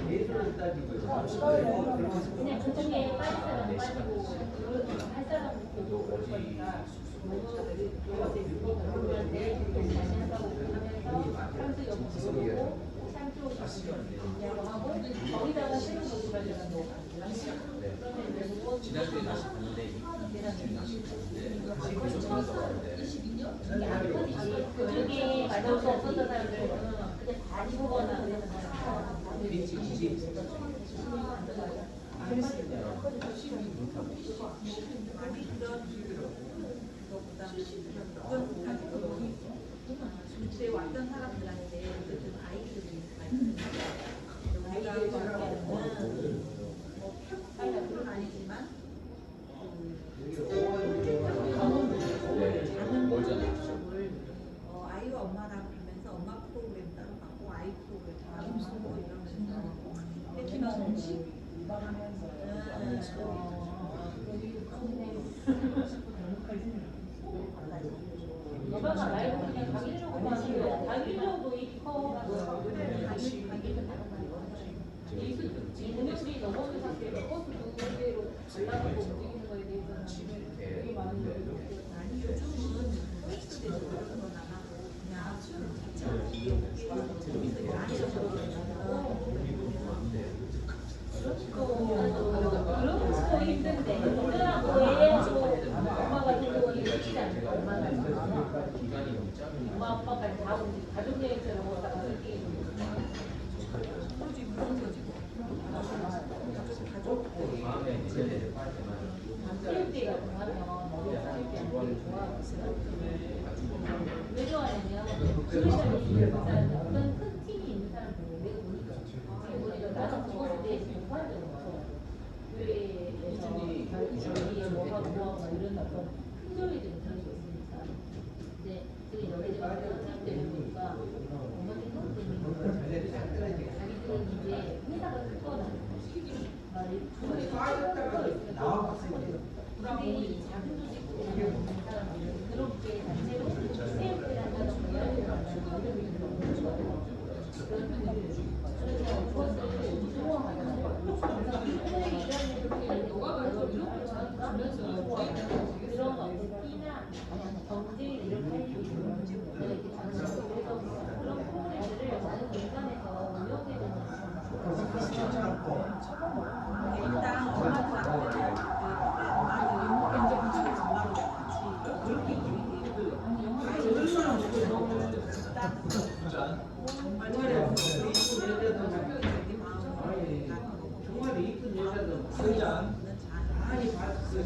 예술을 따지고 그냥 그중에 빠질 사람은 빠지고 할 사람도 올 거니까 향수 연구하고 향수 하고 거기다가 새로운 것도 가져가고 지난주에 다시 봤는데 이주에 다시 봤는데 그중에 가져올 수 없었던 사람들은 그냥 다 집어거나 그래서 주에 왔던 사람들한테 요즘 아이들이 편은 아니지만 아이와 엄마랑 가면서 엄마 프로그램 따로 받고 아이 프로그램 따로 받고 이러면서 엄마가 말고 그냥 가기적으로만 하면 가기적으로 이커 오늘이 넘어오는 상태에서 버스 두 대로 올라가고 움직이는 거에 대해서는 되게 많은 아니 요즘은 헬스대에서 그런 건 안 하고 그냥 수영 자체로 그런 거 힘든데 힘들하고 애도 엄마 같은 경우는 시키지 않고 엄마 아빠까지 다 움직이고 가족 여행처럼 오다가 느끼는 체육대회 같은 거 하면 머리 체육대회 하는 거 좋아하고 왜 좋아하냐면 그런 사람들 어떤 큰 팀이 있는 사람들은 내가 보니까 우리가 나는 그거에 대해서 공부한 적은 없어 교회에서 뭐하고 이런 어떤 큰 교회들은 그런 게 있으니까 근데 그게 너네들가 체육대회 보니까 엄마 생각 때문에 자기들은 이제 회사가 크거나 근데 이 작은 조직들이나 사람들은 그렇게 단체로 체육대회를 한다던가 이런 그래서 좋아하잖아요. 그런 어떤 끼나 경제 이런 타입이 그래서 그런 프로그램들을 많은 공간에서 운영되는 일단 엄마들한테 정말 이쁜 여자도 많이 봤어.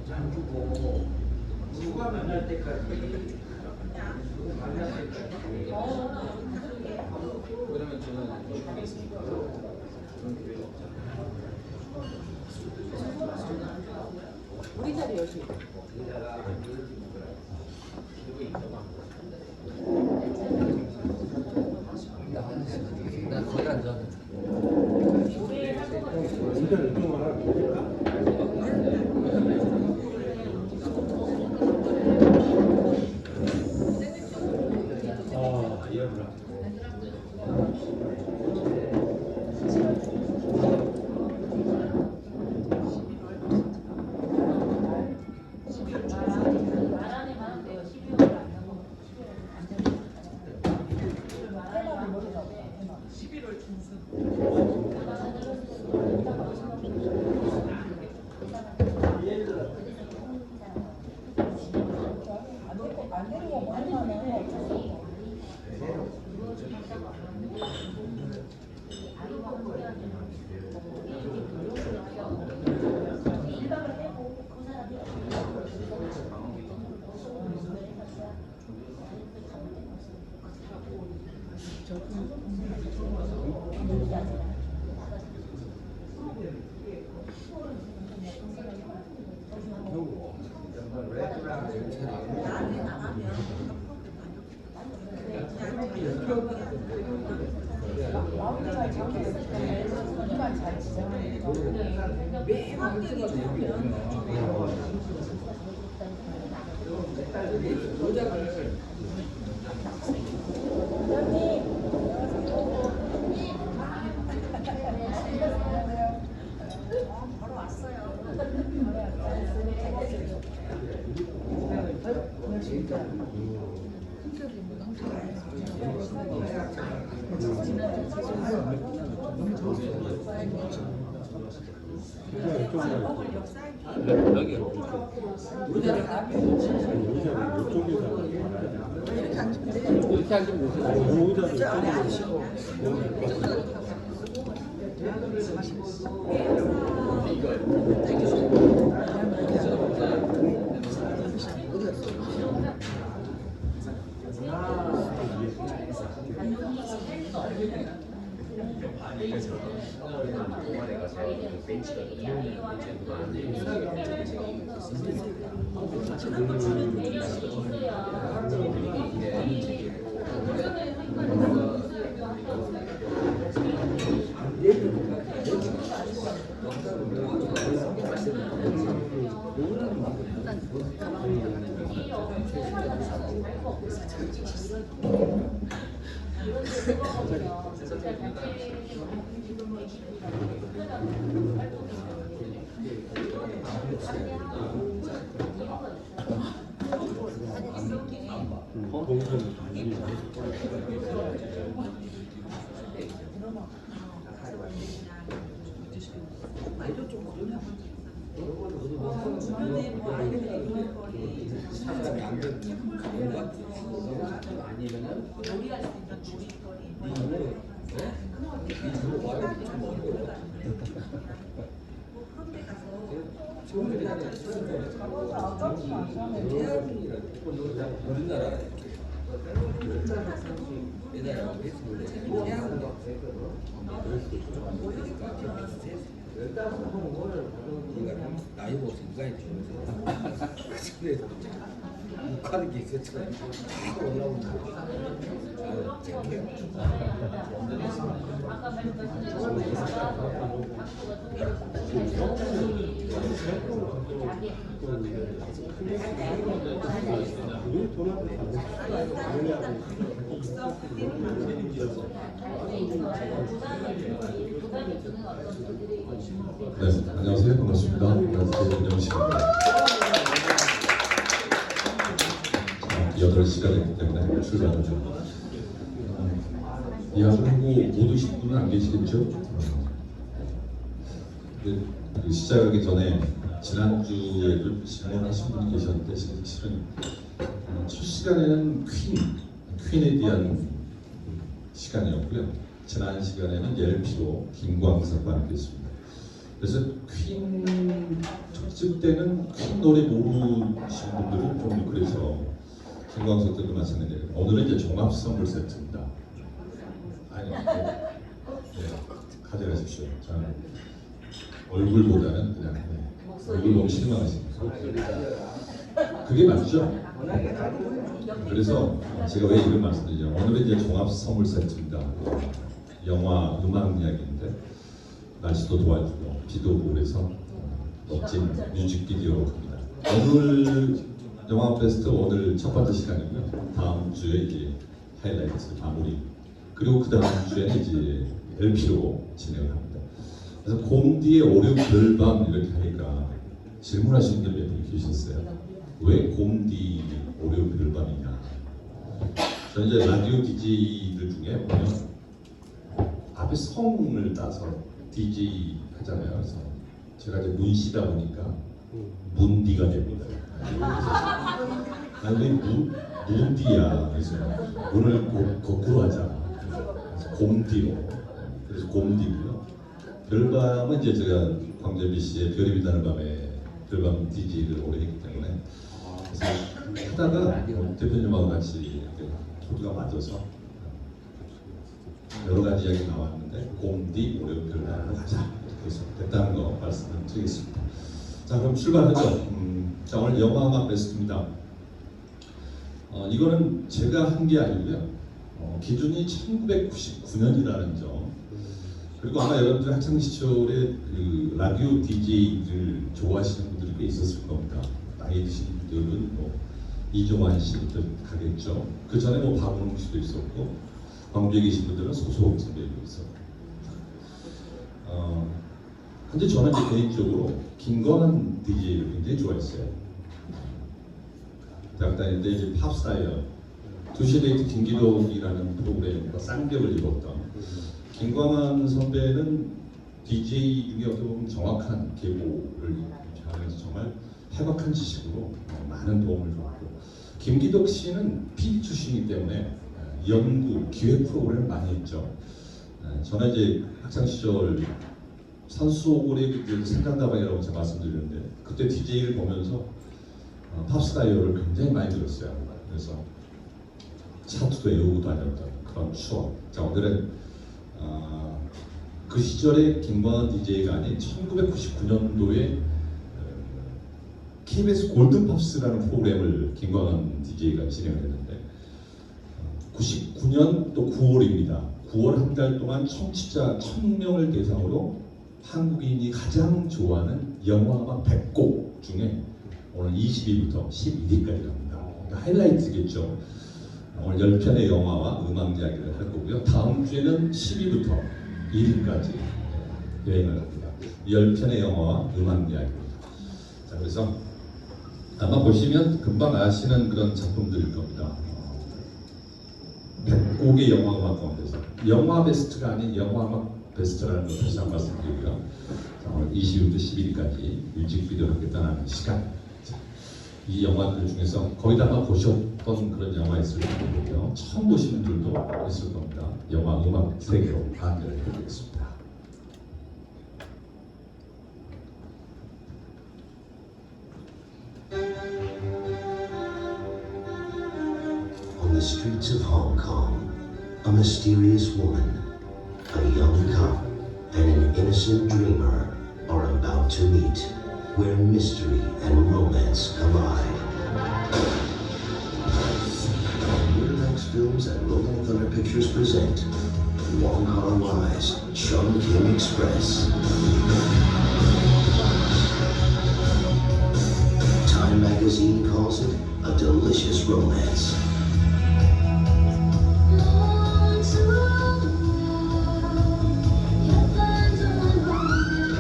안 주고 누가 만날 때까지 만날 때까지 그러면 저는 이쪽에 있으니까 그런 교회가 없잖아요. 우리 자리 여기. 난 거기 앉았는데. 안 내리고 많이 하네. 나한테 나가면 마음이 잘 잡혔을 때 정말 잘 지정해. 매학년이 좋으면 원장님. 먹을 역사에 여기 이렇게 앉으면 되세요. 주변에 뭐 아이들이 노는 거리 사람이 안 되는 뭔가 아니면은 놀이할 수 있는 놀이거리 뭐 이거 와요. 좀 먹을 거. 그런 데 가서 우리나라 옛날에 나이 먹어서 인간이 좋으면서 그 전에 욱하는 게 있었잖아요. 다 올라오는 거. 아, 착해요. 네, 안녕하세요. 반갑습니다. 안녕하세요. 윤영식입니다. 8시가 됐기 때문에 출발하죠. 이야기하고 못 오신 분은 안 계시겠죠? 그 시작하기 전에 지난주에도 질문하신 분이 계셨는데 실은 첫 시간에는 퀸에 대한 시간이었고요. 지난 시간에는 LP로 김광석과 함께했습니다. 그래서 퀸 특집 때는 퀸 노래 모르신 분들은 좀 그래서 김광석 때도 마찬가지예요. 오늘은 이제 종합 선물 세트입니다. 아니, 네, 가져가십시오. 자, 얼굴보다는 그냥 얼굴 너무 실망하십니까? 그게 맞죠? 그래서 제가 왜 이런 말씀드리죠? 오늘은 이제 종합 선물 세트입니다. 영화 음악 이야기인데 날씨도 도와주고 비도 오고 그래서 멋진 뮤직비디오로 갑니다. 오늘 영화 페스트 오늘 첫 번째 시간이고요. 다음 주에 이제 하이라이트 마무리. 그리고 그 다음 주에는 이제 LP로 진행을 합니다. 그래서 곰디의 오류 별밤 이렇게 하니까 질문하시는 분들 몇 분 계셨어요. 왜 곰디 오류 별밤이냐? 저는 이제 라디오 DJ들 중에 보면 앞에 성을 따서 DJ 하잖아요. 그래서 제가 이제 문씨다 보니까 문디가 됩니다. 아니 문디야. 그래서 오늘 거꾸로 하자. 곰디로. 그래서 곰디고요. 별밤은 이제 제가 광재미 씨의 별이 빛나는 밤에 별밤 DJ를 오래 했기 때문에 그래서 하다가 대표님하고 같이 코드가 맞아서 여러 가지 이야기 나왔는데 곰디 올해 별밤을 하자 이렇게 해서 됐다는 거 말씀을 드리겠습니다. 자, 그럼 출발하죠. 자, 오늘 영화음악 베스트입니다. 이거는 제가 한 게 아니고요. 기준이 1999년이라는 점. 그리고 아마 여러분들 학창 시절에 그 라디오 DJ를 좋아하시는 분들이 꽤 있었을 겁니다. 나이 드신 분들은 뭐 이종환 씨부터 가겠죠. 그 전에 뭐 박은홍 씨도 있었고, 광주에 계신 분들은 소속 선배도 있었고. 근데 저는 이제 개인적으로 김건환 DJ를 굉장히 좋아했어요. 대학 다닐 때 이제 팝스타일 2시데이트 김기덕이라는 프로그램과 쌍벽을 이뤘던 김광한 선배는 DJ 중에 어떻게 보면 정확한 계보를 하면서 정말 해박한 지식으로 많은 도움을 줬고, 김기덕 씨는 PD 출신이기 때문에 연구, 기획 프로그램을 많이 했죠. 저는 이제 학창 시절 산수호골의 그 생강다방이라고 제가 말씀드렸는데, 그때 DJ를 보면서 팝스타이어를 굉장히 많이 들었어요. 그래서 차트도 외우고 다녔던 그런 추억. 자, 오늘은 그 시절의 김광한 DJ가 아닌 1999년도에 KBS 골든팝스라는 프로그램을 김광한 DJ가 진행을 했는데, 99년 또 9월입니다. 9월 한 달 동안 청취자 1000명을 대상으로 한국인이 가장 좋아하는 영화음악 100곡 중에 오늘 20위부터 11위까지 갑니다. 그러니까 하이라이트겠죠. 오늘 10편의 영화와 음악 이야기를 할 거고요. 다음 주에는 10위부터 1위까지 여행을 합니다. 10편의 영화와 음악 이야기입니다. 자, 그래서 아마 보시면 금방 아시는 그런 작품들일 겁니다. 100곡의 영화 음악 가운데서 영화 베스트가 아닌 영화 음악 베스트라는 걸 다시 한번 말씀드리고요. 자, 오늘 20위부터 11위까지 뮤직비디오를 하겠다는 시간. 자, 이 영화들 중에서 거의 다 아마 보셨던 그런 영화 있을 거고요. 처음 보시는 분들도 있을 겁니다. 영화 음악 세계로 안내를 해드리겠습니다. On the streets of Hong Kong, a mysterious woman, a young cop, and an innocent dreamer are about to meet, where mystery and romance collide. Miramax Films and Rolling Thunder Pictures present Wong Kar-wai's Chum Kim Express. Time magazine calls it a delicious romance.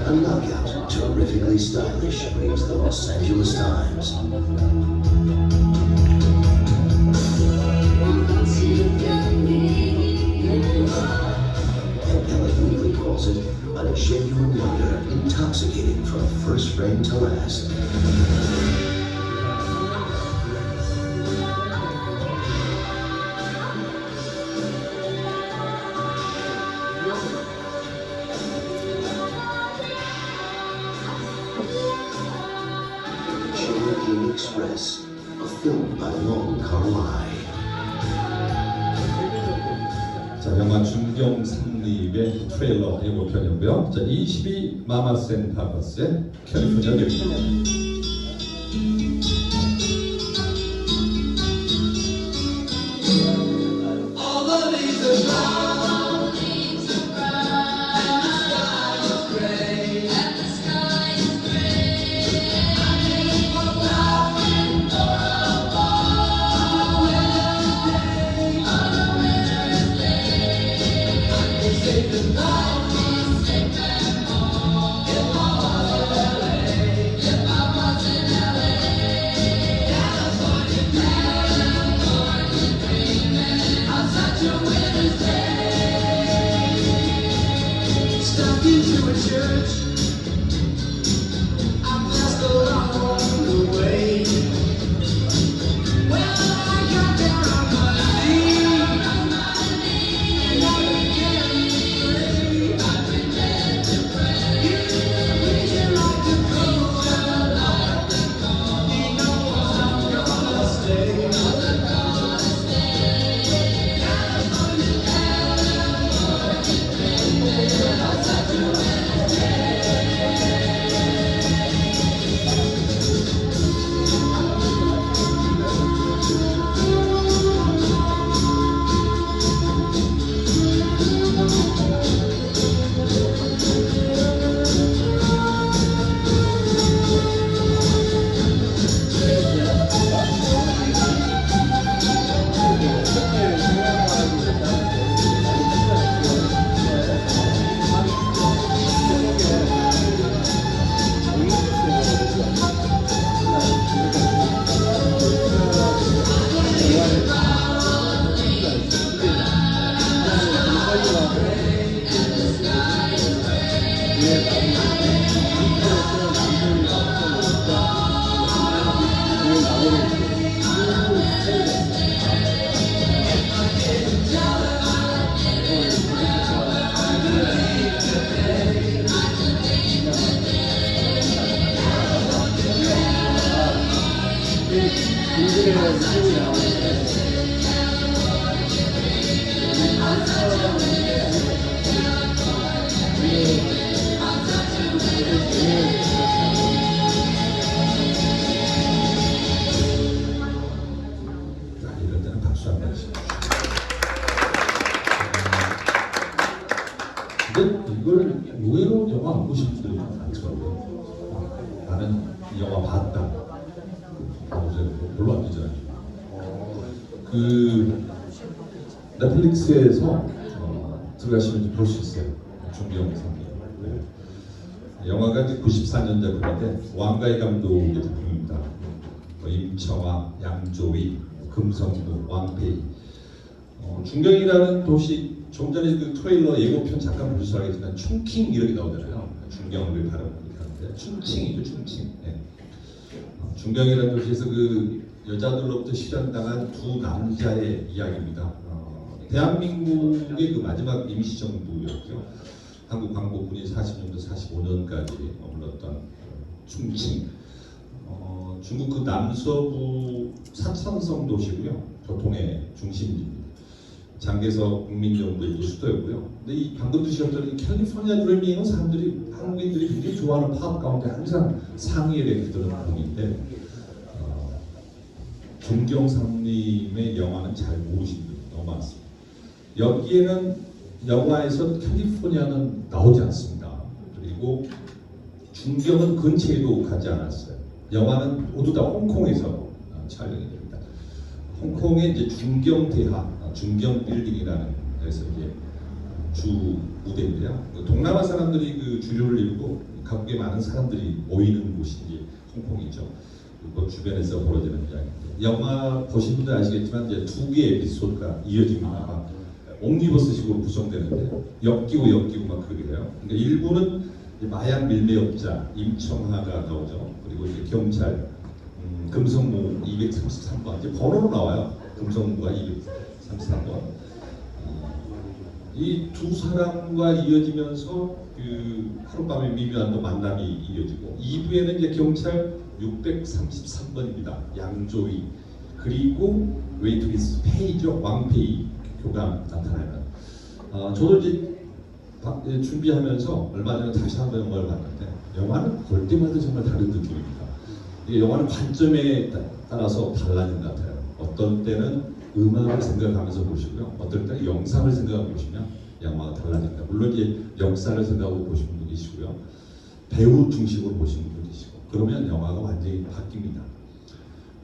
A knockout, terrifically stylish, reads the Los Angeles Times. And Ellen Weekly calls it a genuine wonder, intoxicating from first frame to last. Chum Express, a film by Wong Kar-wai. 자, 영화 중경 상립의 트레일러 예고편이고요. 자, 22 마마센 파파스의 캘리포니아 랩. 근데 이걸 의외로 영화 안 보신 분들이 많더라고요. 나는 이 영화 봤다. 요새 별로 안 되잖아요. 그 넷플릭스에서 들어가시면 볼 수 있어요. 중경 상님. 영화가 이제 94년 작품인데 왕가희 감독의 작품입니다. 임청아, 양조위, 금성무, 왕페이. 중경이라는 도시 좀 전에 그 트레일러 예고편 잠깐 보셔서 알겠지만 충칭 이렇게 나오잖아요. 중경을 발음 이렇게 하는데 충칭이죠, 충칭. 네. 중경이라는 도시에서 그 여자들로부터 실현당한 두 남자의 이야기입니다. 대한민국의 그 마지막 임시정부였죠. 한국 광복군이 40년부터 45년까지 머물렀던 충칭. 중국 그 남서부 사천성 도시고요. 교통의 중심지입니다. 장개석 국민정부의 수도였고요. 근데 이 방금 드셨던 이 캘리포니아 드리밍은 사람들이 한국인들이 굉장히 좋아하는 팝 가운데 항상 상위에 내기드는 곡인데 중경상님의 영화는 잘 모르시는 분이 너무 많습니다. 여기에는 영화에서 캘리포니아는 나오지 않습니다. 그리고 중경은 근처에도 가지 않았어요. 영화는 모두 다 홍콩에서 촬영이 됩니다. 홍콩의 이제 중경대학, 중경빌딩이라는 데서 이제 주 무대인데요. 동남아 사람들이 그 주류를 이루고 각국의 많은 사람들이 모이는 곳이 이제 홍콩이죠. 그 주변에서 벌어지는 이야기인데 영화 보신 분들 아시겠지만 이제 두 개의 에피소드가 이어집니다. 옴니버스식으로 구성되는데 엮이고 막 그러게 돼요. 그러니까 일부는 마약 밀매업자 임청하가 나오죠. 그리고 이제 경찰 금성무 233번 이제 번호로 나와요. 금성무가 233번. 이 두 사람과 이어지면서 그 하룻밤의 미묘한 또 만남이 이어지고 2부에는 이제 경찰 633번입니다. 양조위 그리고 웨이트리스 페이죠. 왕페이 교감 나타나는. 저도 이제 준비하면서 얼마 전에 다시 한번 영화를 봤는데 영화는 볼 때마다 정말 다른 느낌입니다. 이게 영화는 관점에 따라서 달라진 것 같아요. 어떤 때는 음악을 생각하면서 보시고요. 어떨 때는 영상을 생각하고 보시면 영화가 달라집니다. 물론 이제 역사를 생각하고 보시는 분도 계시고요. 배우 중심으로 보시는 분도 계시고 그러면 영화가 완전히 바뀝니다.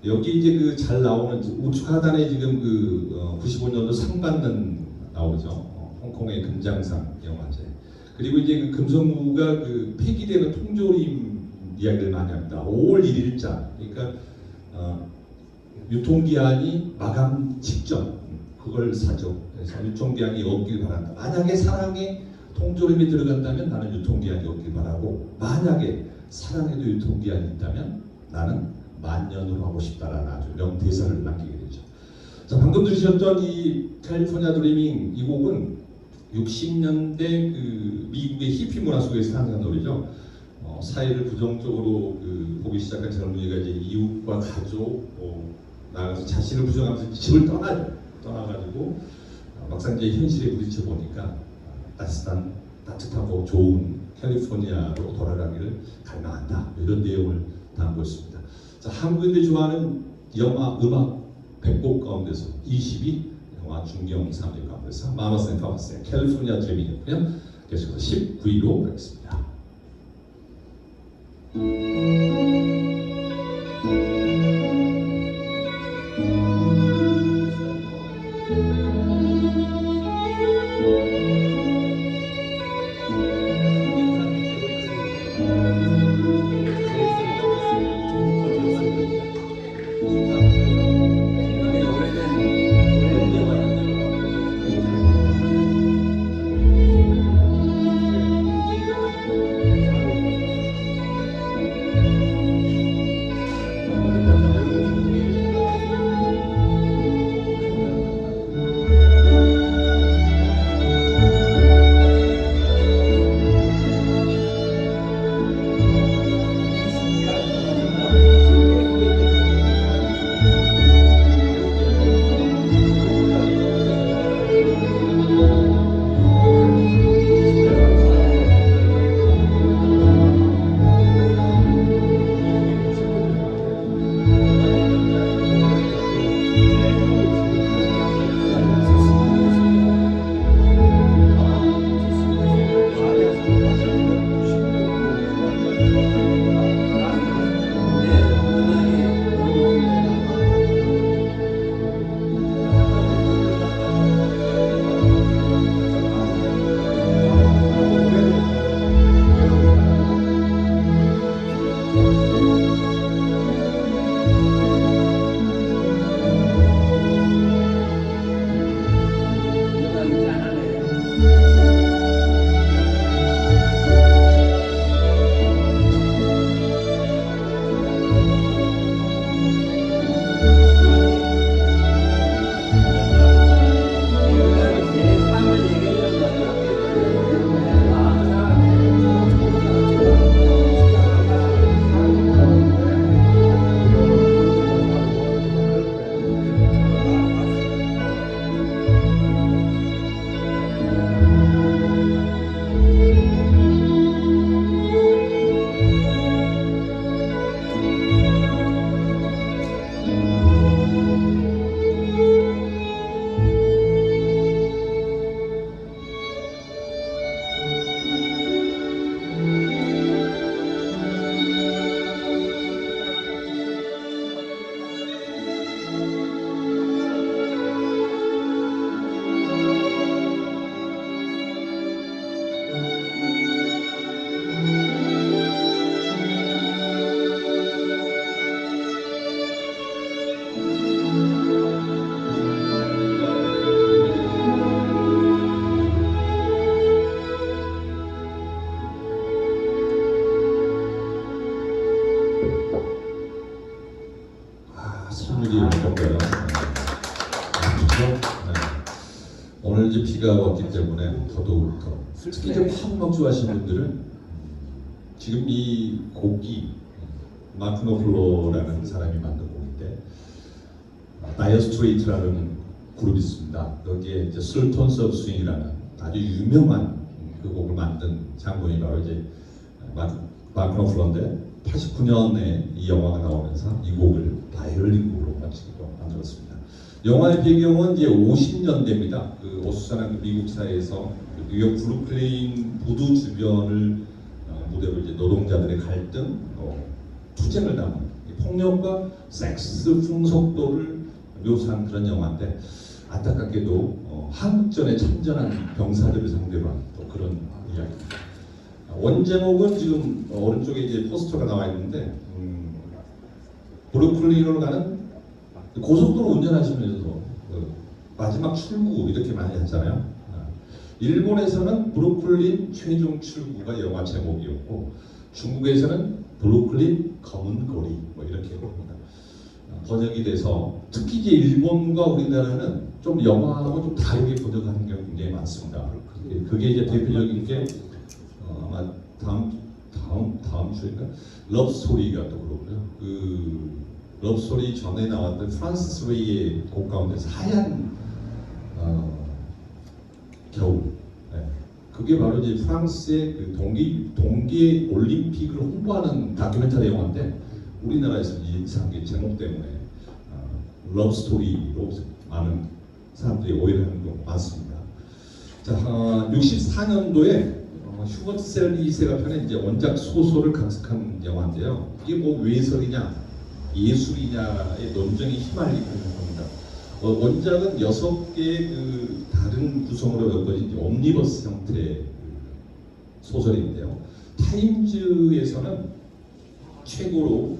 여기 이제 그 잘 나오는 우측 하단에 지금 그 95년도 상 받는 나오죠. 홍콩의 금장상 영화제. 그리고 이제 그 금성무가 그 폐기되는 통조림 이야기를 많이 합니다. 5월 1일자. 그러니까 유통기한이 마감 직전 그걸 사죠. 그래서 유통기한이 없길 바란다. 만약에 사랑에 통조림이 들어간다면 나는 유통기한이 없길 바라고 만약에 사랑에도 유통기한이 있다면 나는 만년으로 하고 싶다라는 아주 명대사를 남기게 되죠. 자, 방금 들으셨던 이 캘리포니아 드리밍 이 곡은 60년대 그 미국의 히피 문화 속에서 탄생한 노래죠. 사회를 부정적으로 보기 시작한 젊은이가 이제 이웃과 가족, 나가서 자신을 부정하면서 집을 떠나가지고 막상 이제 현실에 부딪혀 보니까 따뜻하고 좋은 캘리포니아로 돌아가기를 갈망한다. 이런 내용을 담고 있습니다. 자, 한국인들이 좋아하는 영화 음악 100곡 가운데서 20위 영화 중경 3위 가운데서 마마스 앤 파마스의 캘리포니아 드리밍이었고요. 계속해서 19위로 가겠습니다. 오늘 이제 비가 왔기 때문에 더더욱 더 특히 이제 팝록 좋아하시는 분들은 지금 이 곡이 마크 노플러라는 사람이 만든 곡인데 다이어 스트레이트라는 그룹이 있습니다. 여기에 이제 술톤스 오브 스윙이라는 아주 유명한 그 곡을 만든 장본이 바로 이제 마크 노플러인데 89년에 이 영화가 나오면서 이 곡을 바이올린 곡으로 만들었습니다. 영화의 배경은 이제 50년대입니다. 그 어수선한 미국 사회에서 뉴욕 브루클린 부두 주변을 무대로 이제 노동자들의 갈등, 투쟁을 담은 폭력과 섹스 풍속도를 묘사한 그런 영화인데 안타깝게도 한국전에 참전한 병사들을 상대로 한 또 그런 이야기입니다. 원제목은 지금 오른쪽에 이제 포스터가 나와 있는데 브루클린으로 가는 고속도로 운전하시면서 마지막 출구 이렇게 많이 하잖아요. 일본에서는 브루클린 최종 출구가 영화 제목이었고 중국에서는 브루클린 검은 거리 뭐 이렇게 합니다. 번역이 돼서 특히 이제 일본과 우리나라는 좀 영화하고 좀 다르게 번역하는 경우가 굉장히 많습니다. 그게 이제 대표적인 게 아마 다음 주인가 러브스토리가 또 그러고요. 그 러브스토리 전에 나왔던 프란시스 레이의 곡 가운데서 하얀 겨울. 네. 그게 바로 이제 프랑스의 그 동계 올림픽을 홍보하는 다큐멘터리 영화인데 우리나라에서 이상하게 제목 때문에 러브스토리로 많은 사람들이 오해를 하는 경우가 많습니다. 자, 64년도에 휴버트 셀리 2세가 펴낸 이제 원작 소설을 각색한 영화인데요. 이게 뭐 외설이냐 예술이냐의 논쟁이 휘말리고 있는 겁니다. 원작은 6개의 그 다른 구성으로 엮어진 옴니버스 형태의 소설인데요. 타임즈에서는 최고로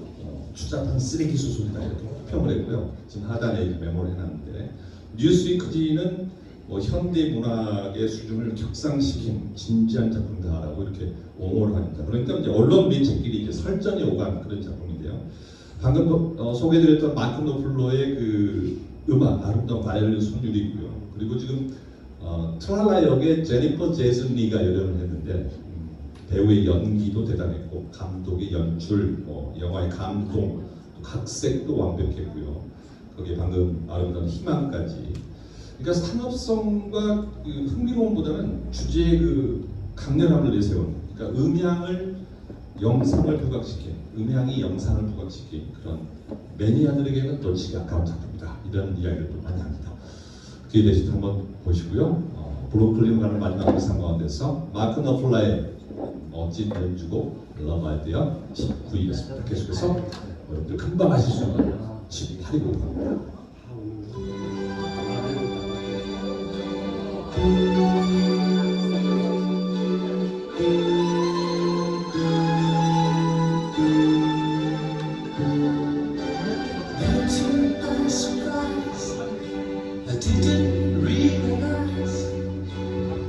추잡한 쓰레기 소설이다 이렇게 평을 했고요. 지금 하단에 메모를 해놨는데 뉴스위크지는 현대 문학의 수준을 격상시킨 진지한 작품다라고 이렇게 옹호를 합니다. 그러니까 이제 언론 매체끼리 이제 설전이 오간 그런 작품인데요. 방금 소개드렸던 마크 노플러의 그 음악 아름다운 바이올린 선율이고요. 그리고 지금 트랄라 역의 제니퍼 제슨 리가 열연을 했는데 배우의 연기도 대단했고 감독의 연출, 영화의 감동, 또 각색도 완벽했고요. 거기에 방금 아름다운 희망까지. 그러니까 상업성과 그 흥미로움보다는 주제의 그 강렬함을 내세운, 그러니까 음향을 영상을 부각시킨, 음향이 영상을 부각시킨 그런 매니아들에게는 놓치기 아까운 작품이다. 이런 이야기를 또 많이 합니다. 그에 대해서 한번 보시고요. 브루클린 가는 마지막 의상 가운데서 마크 너플러의 멋진 연주곡 러브 아이디어 19위였습니다. 계속해서 여러분들 금방 하실 수 있는 18위 곡 갑니다. I didn't realize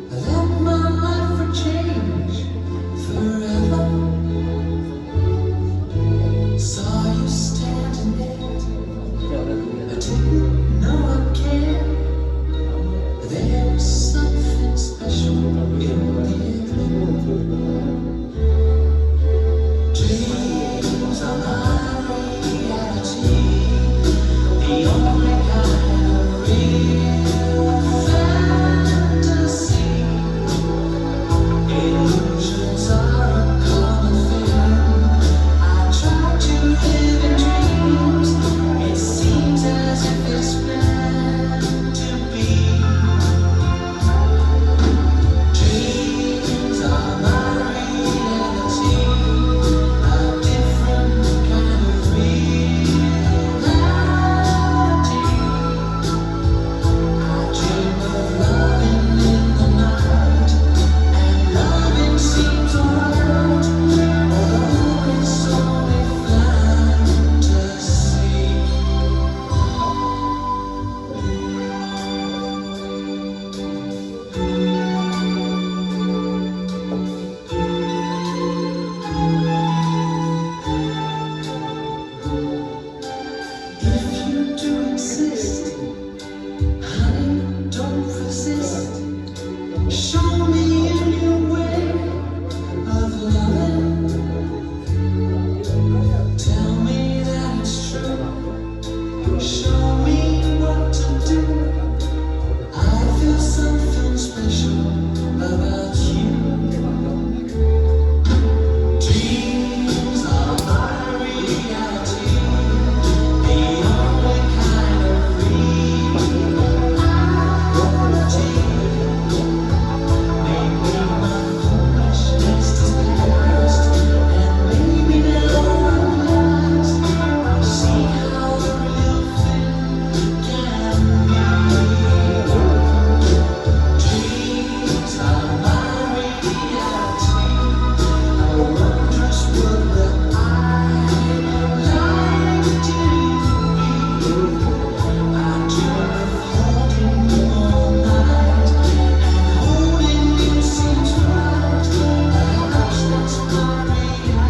that my life would change forever. Saw you standing there, I didn't know I cared. There was something Show me a new way of loving. Tell me that it's true. Show me what to do. I feel something special about you. Dreams are my reality, the only kind of reality. Maybe my foolish next is past, and maybe now I'm lost. I see how the real thing can be. Dreams are my reality, a wondrous world where I like to be. I dream of holding you all night, and holding you seems right. Perhaps that's my reality.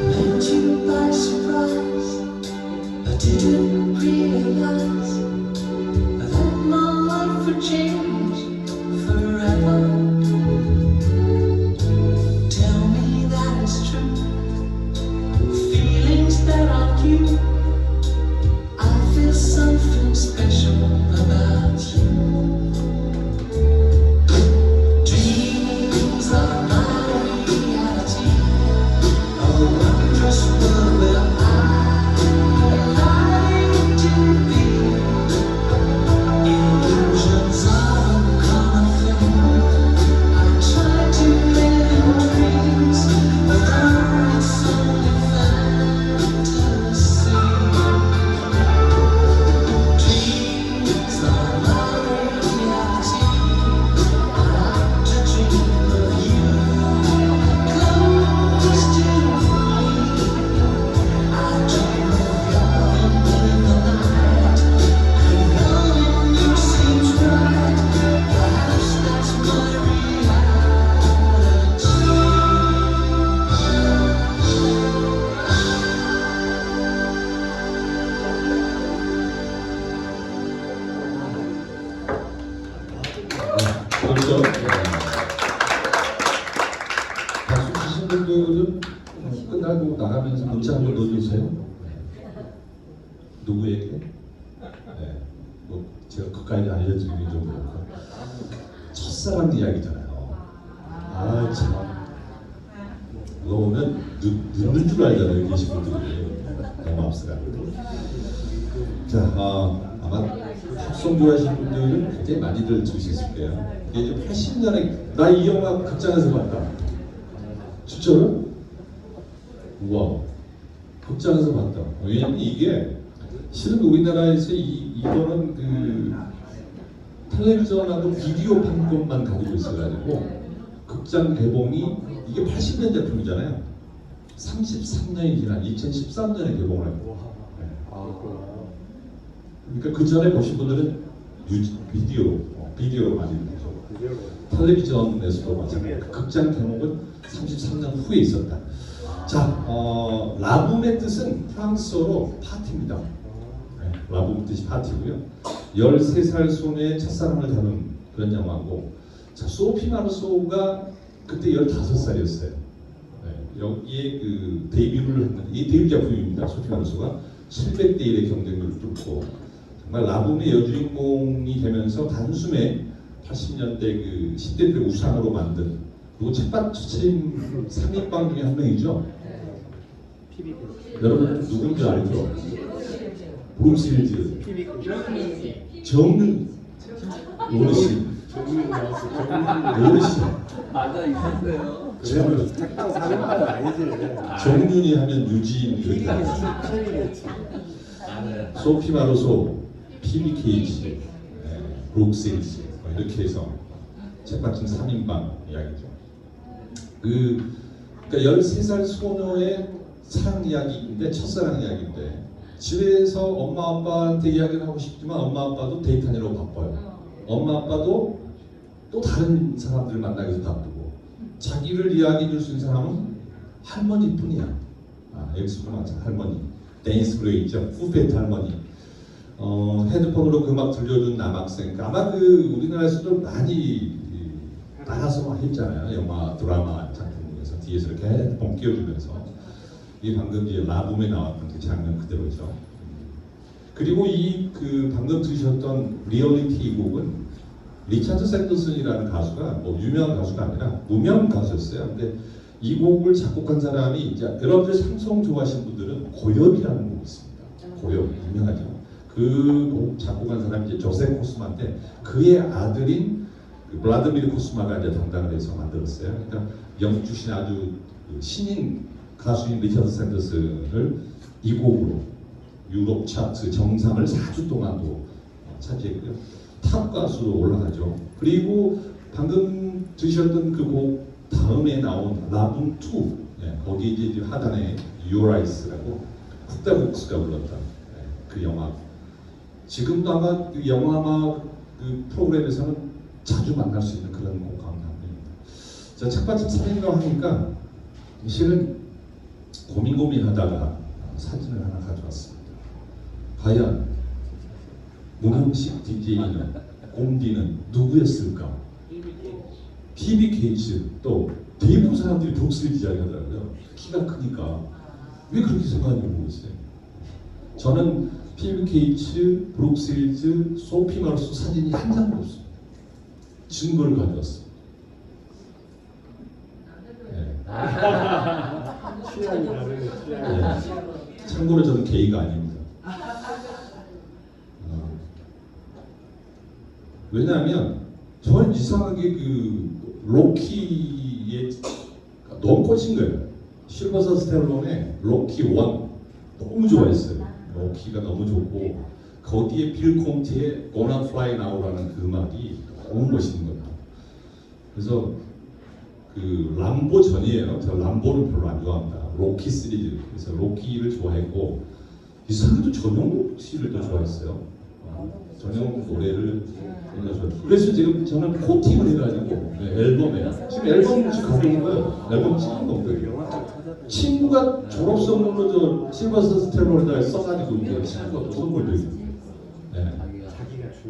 Met you by surprise. I didn't realize that my life would change forever. Tell me that it's true. Feelings that aren't you. I feel something special about you. Dreams are my reality, a wondrous world where I like to be. Illusions are a common thing. I try to live in dreams, although it's only fantasy. Dreams are my reality. I like to dream of you close to me. I dream of loving in the night, and loving you seems right. Perhaps that's my reality. 그렇죠. 박수 치신 분들은 끝나고 나가면서 문자 한번 넣어주세요. 누구에게? 네. 뭐 제가 그까지 알려드리기 좀 그렇고 첫사랑 이야기잖아요. 아 참. 그거 보면 늦는 줄 알잖아요. 계신 분들이 너무 앞서갑니다. 자, 아마 팝송 좋아하시는 분들은 굉장히 많이들 들으셨을 거예요. 이게 80년에 나 이 영화 극장에서 봤다. 진짜로? 우와, 극장에서 봤다. 왜냐면 이게 실은 우리나라에서 이거는 그 텔레비전하고 비디오 판권만 가지고 있어가지고 극장 개봉이 이게 80년 제품이잖아요. 33년이 지난 2013년에 개봉을 했고. 그러니까 그 전에 보신 분들은 비디오로 많이 보죠. 텔레비전에서도 마찬가지고 극장 개봉은 33년 후에 있었다. 자, 라붐의 뜻은 프랑스어로 파티입니다. 네, 라붐 뜻이 파티고요. 13살 소녀의 첫사랑을 다룬 그런 영화고, 자, 소피 마르소가 그때 15살이었어요. 네, 여기에 그 데뷔를 했는데, 이 데뷔 작품입니다. 소피 마르소가 700대 1의 경쟁을 뚫고 정말 라붐의 여주인공이 되면서 단숨에 80년대 그 10대들의 우상으로 만든, 그리고 책받침 3인방 중에 한 명이죠. 여러분 누군지 알죠? 브룸스필드 정윤 어르신. 어르신. 맞아, 있었어요. 책당 400만 아니지. 정윤이 하면 유진 이렇게. 소피 마르소, 피비 케이지, 브룩셀스 이렇게 해서 책받침 3인방 이야기죠. 그 그러니까 13살 소녀의 사랑 이야기인데, 첫사랑 이야기인데 집에서 엄마 아빠한테 이야기를 하고 싶지만 엄마 아빠도 데이트 하느라고 바빠요. 엄마 아빠도 또 다른 사람들을 만나기 위해서 바쁘고, 자기를 이야기해 줄 수 있는 사람은 할머니뿐이야. 엑스도 맞아, 할머니. 데니스 브레이죠, 푸페트 할머니. 헤드폰으로 그 음악 들려준 남학생. 아마 그 우리나라에서도 많이 나가서 했잖아요. 영화, 드라마 작품에서 뒤에서 이렇게 헤드폰 끼워주면서. 이 방금 이제 라붐에 나왔던 그 장면 그대로죠. 그리고 이 그 방금 들으셨던 리얼리티 이 곡은 리차드 샌더슨이라는 가수가 뭐 유명한 가수가 아니라 무명 가수였어요. 근데 이 곡을 작곡한 사람이 이제 여러분들 샹송 좋아하시는 분들은 고엽이라는 곡이 있습니다. 고엽 유명하죠. 그 곡 작곡한 사람이 이제 조세 코스마인데 그의 아들인 그 블라드미르 코스마가 이제 담당을 해서 만들었어요. 그러니까 영국 출신 아주 신인 가수인 리차드 샌더슨을 이 곡으로 유럽 차트 정상을 4주 동안도 차지했고요. 탑 가수로 올라가죠. 그리고 방금 들으셨던 그 곡 다음에 나온 라붐 2, 거기 이제 하단에 유라이스라고 쿡다북스가 불렀던 그 영화. 지금도 아마 그 영화 그 프로그램에서는 자주 만날 수 있는 그런 곡 가운데 한 곡입니다. 자, 책받침 사진이라고 하니까 실은 고민하다가 사진을 하나 가져왔습니다. 과연 문홍식 DJ는 곰디는 누구였을까? PB 케이츠. 또 대부분 사람들이 브룩스리즈 이야기하더라고요. 키가 크니까. 왜 그렇게 생각하는지 모르겠어요. 저는 PB 케이츠, 브룩스리즈, 소피 마르소 사진이 한 장도 없어요. 증거를 가져왔어요. 취향이 다르네, 취향이. 참고로 저는 게이가 아닙니다. 왜냐하면 저는 이상하게 그 로키에 너무 꽂힌 거예요. 실버스터 스텔론의 로키 1 너무 좋아했어요. 로키가 너무 좋고 거기에 빌 콘티의 Gonna Fly Now라는 그 음악이 너무 멋있는 거예요. 그래서 그 람보 전이에요. 저 람보는 별로 안 좋아합니다. 로키 시리즈. 그래서 로키를 좋아했고 이상하게도 전용국 씨를 더 좋아했어요. 전용 노래를 그래서 지금 저는 코팅을 해가지고 앨범에 지금 앨범 지금 갖고 있는 거예요. 앨범 찍은 거고요. 친구가 졸업선물로 저 실버스터 스텔론에다 써가지고 이제 친구가 또 선물 드리고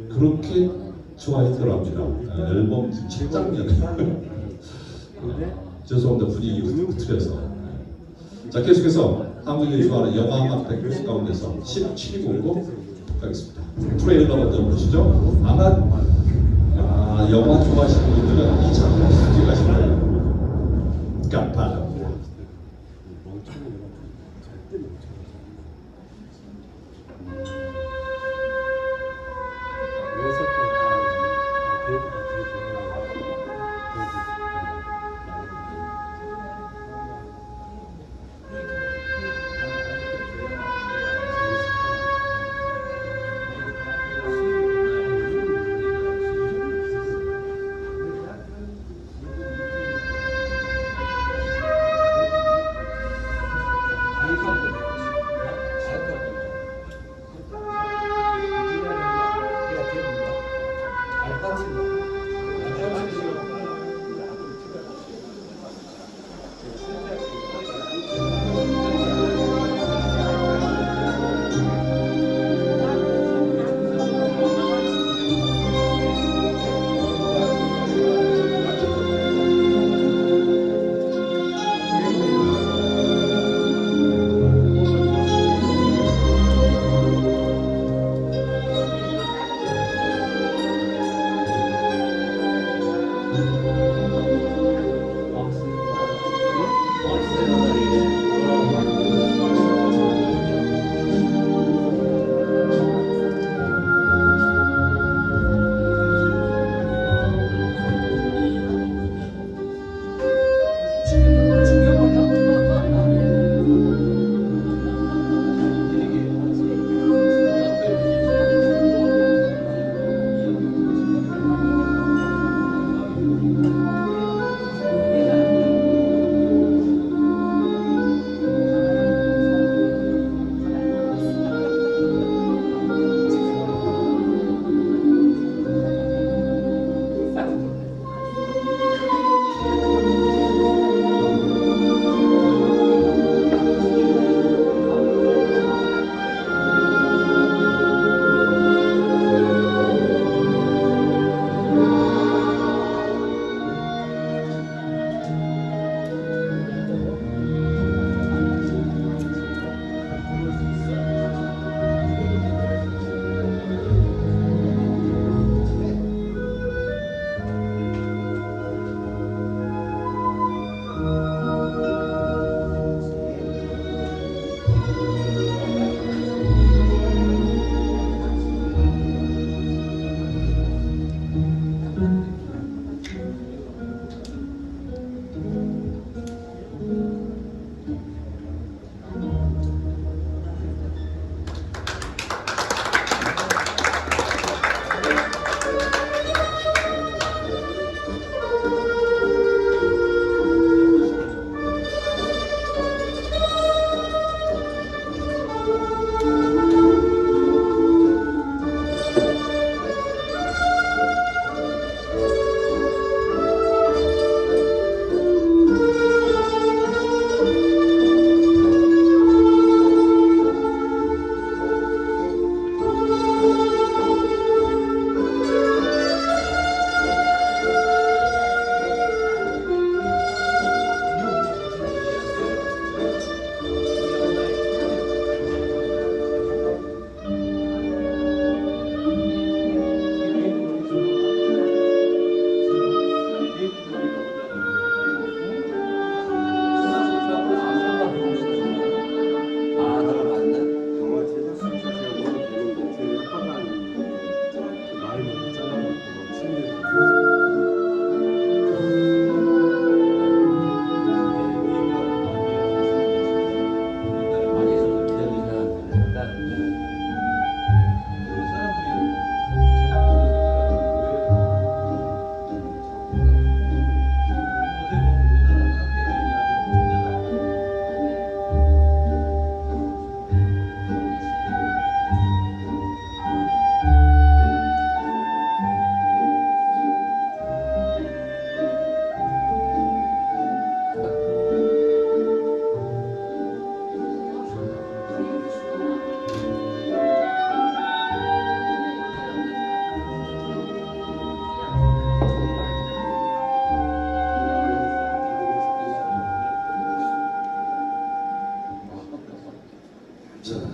그렇게 좋아했더랍니다. 앨범 지금 첫 장면. 죄송합니다. 분위기 흐트려서. 자, 계속해서 한국인이 좋아하는 영화 음악 백 가운데서 17곡으로 가겠습니다. 트레일러 먼저 보시죠. 아마 영화 좋아하시는 분들은 이 작품 다 기억하실 거예요. 갓파더.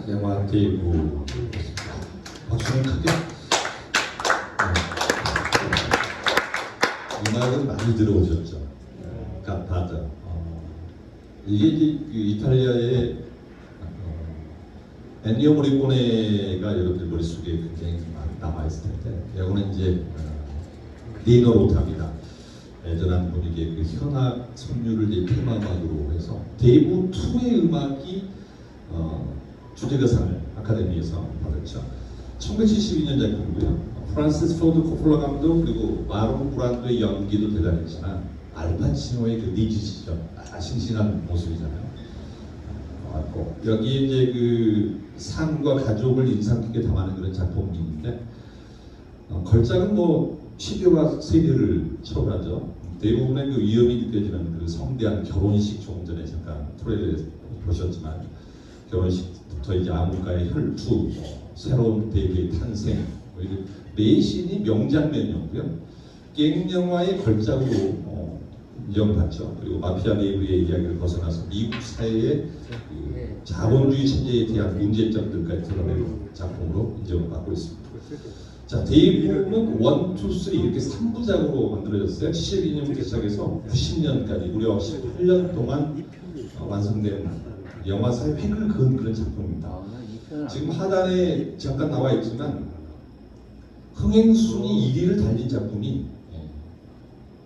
영화 데이브 박수는 크게. 음악은 많이 들어오셨죠. 갓파더. 이게 이제 그 이탈리아의 엔니오 모리코네가 여러분들 머릿속에 굉장히 많이 남아있을 텐데, 이거는 이제 니노 로타입니다. 예전한 분위기의 그 현악 선율을 이제 테마음악으로 해서 데이브 2의 음악이 주제가상을 아카데미에서 받았죠. 1972년 작품이고요. 프란시스 포드 코폴라 감독 그리고 마론 브란도의 연기도 대단했지만 알파치노의 그 니즈 시절 싱싱한 모습이잖아요. 여기 이제 그 삶과 가족을 인상 깊게 담아낸 그런 작품인데 걸작은 뭐 10여가 세대를 초월하죠. 대부분의 그 위험이 느껴지는 그 성대한 결혼식, 조금 전에 잠깐 트레일러에 보셨지만 결혼식부터 이제 암흑가의 혈투, 새로운 데뷔의 탄생, 매신이 명장면이었고요. 게임 영화의 걸작으로 인정받죠. 그리고 마피아 내부의 이야기를 벗어나서 미국 사회의 그 자본주의 체제에 대한 문제점들까지 드러내는 작품으로 인정을 받고 있습니다. 자, 데이브는 1, 2, 3 이렇게 3부작으로 만들어졌어요. 72년부터 시작해서 90년까지 무려 18년 동안 완성된 영화사의 획을 그은 그런 작품입니다. 지금 하단에 잠깐 나와 있지만 흥행순위 1위를 달린 작품이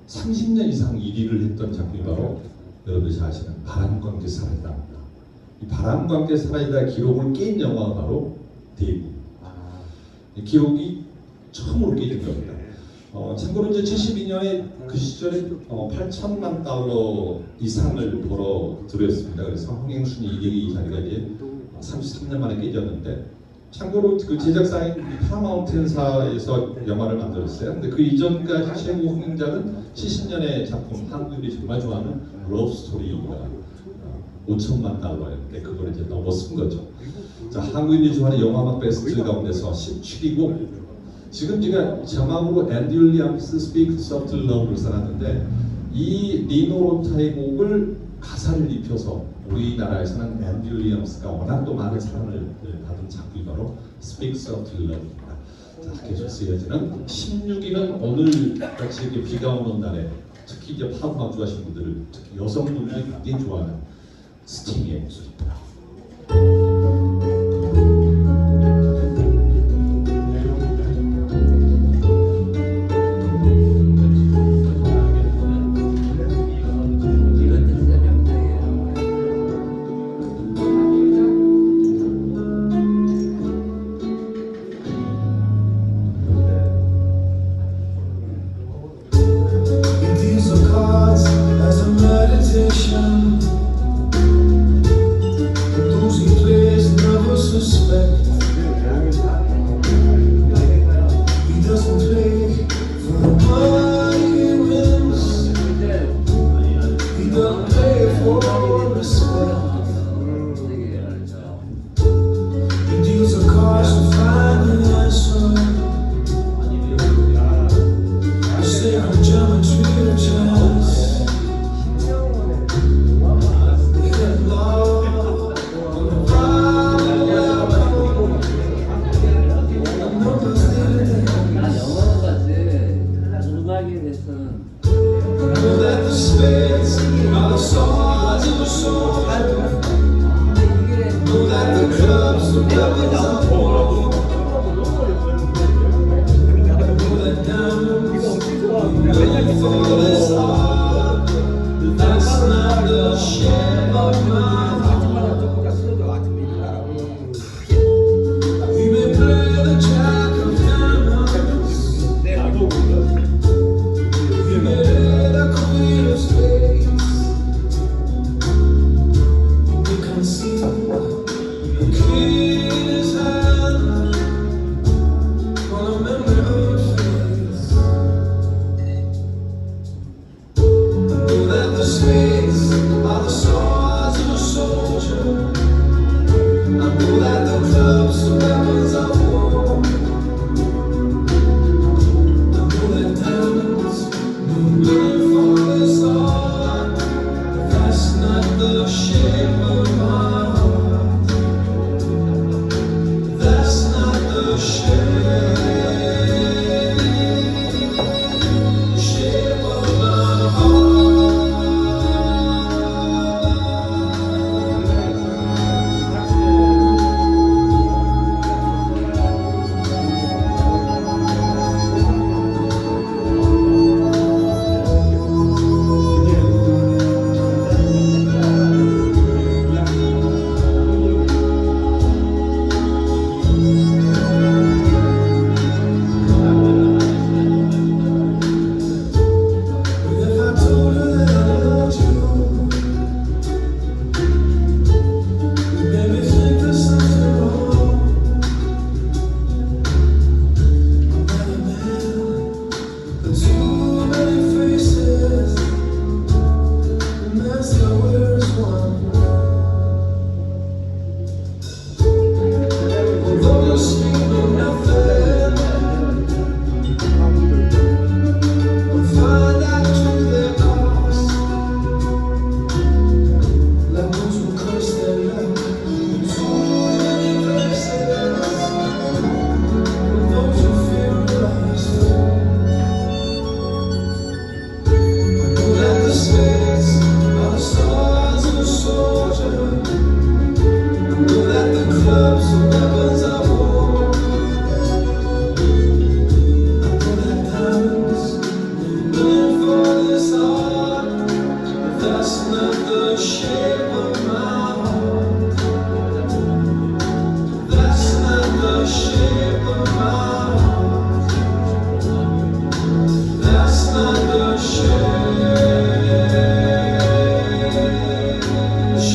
30년 이상 1위를 했던 작품이 바로 여러분들이 잘 아시는 바람과 함께 살아있다입니다. 이 바람과 함께 살아있다 기록을 깬 영화가 바로 데이브. 이 기록이 처음으로 깨진 겁니다. 참고로 이제 72년에 그 시절에 8천만 달러 이상을 벌어 들였습니다. 그래서 흥행순위 1위 자리가 이제 33년 만에 깨졌는데, 참고로 그 제작사인 파라마운트사에서 영화를 만들었어요. 근데 그 이전까지 최고 흥행작은 70년의 작품, 한국인들이 정말 좋아하는 러브 스토리가 5천만 달러였는데 그걸 이제 넘어선 거죠. 자, 한국인들이 좋아하는 영화막 베스트 가운데서 17위고, 지금 제가 자막으로 앤디 윌리엄스 Speak Soft Love를 써놨는데, 이 니노 로타의 곡을 가사를 입혀서 우리나라에서는 앤디 윌리엄스가 워낙 또 많은 사랑을 받은 작품이 바로 Speak Soft Love입니다. 자, 계속 이어지는 16위는 오늘 같이 이렇게 비가 오는 날에 특히 이제 팝 음악 좋아하시는 분들을, 특히 여성분들이 굉장히 좋아하는 스팅의 목소리입니다. These are cards as a meditation.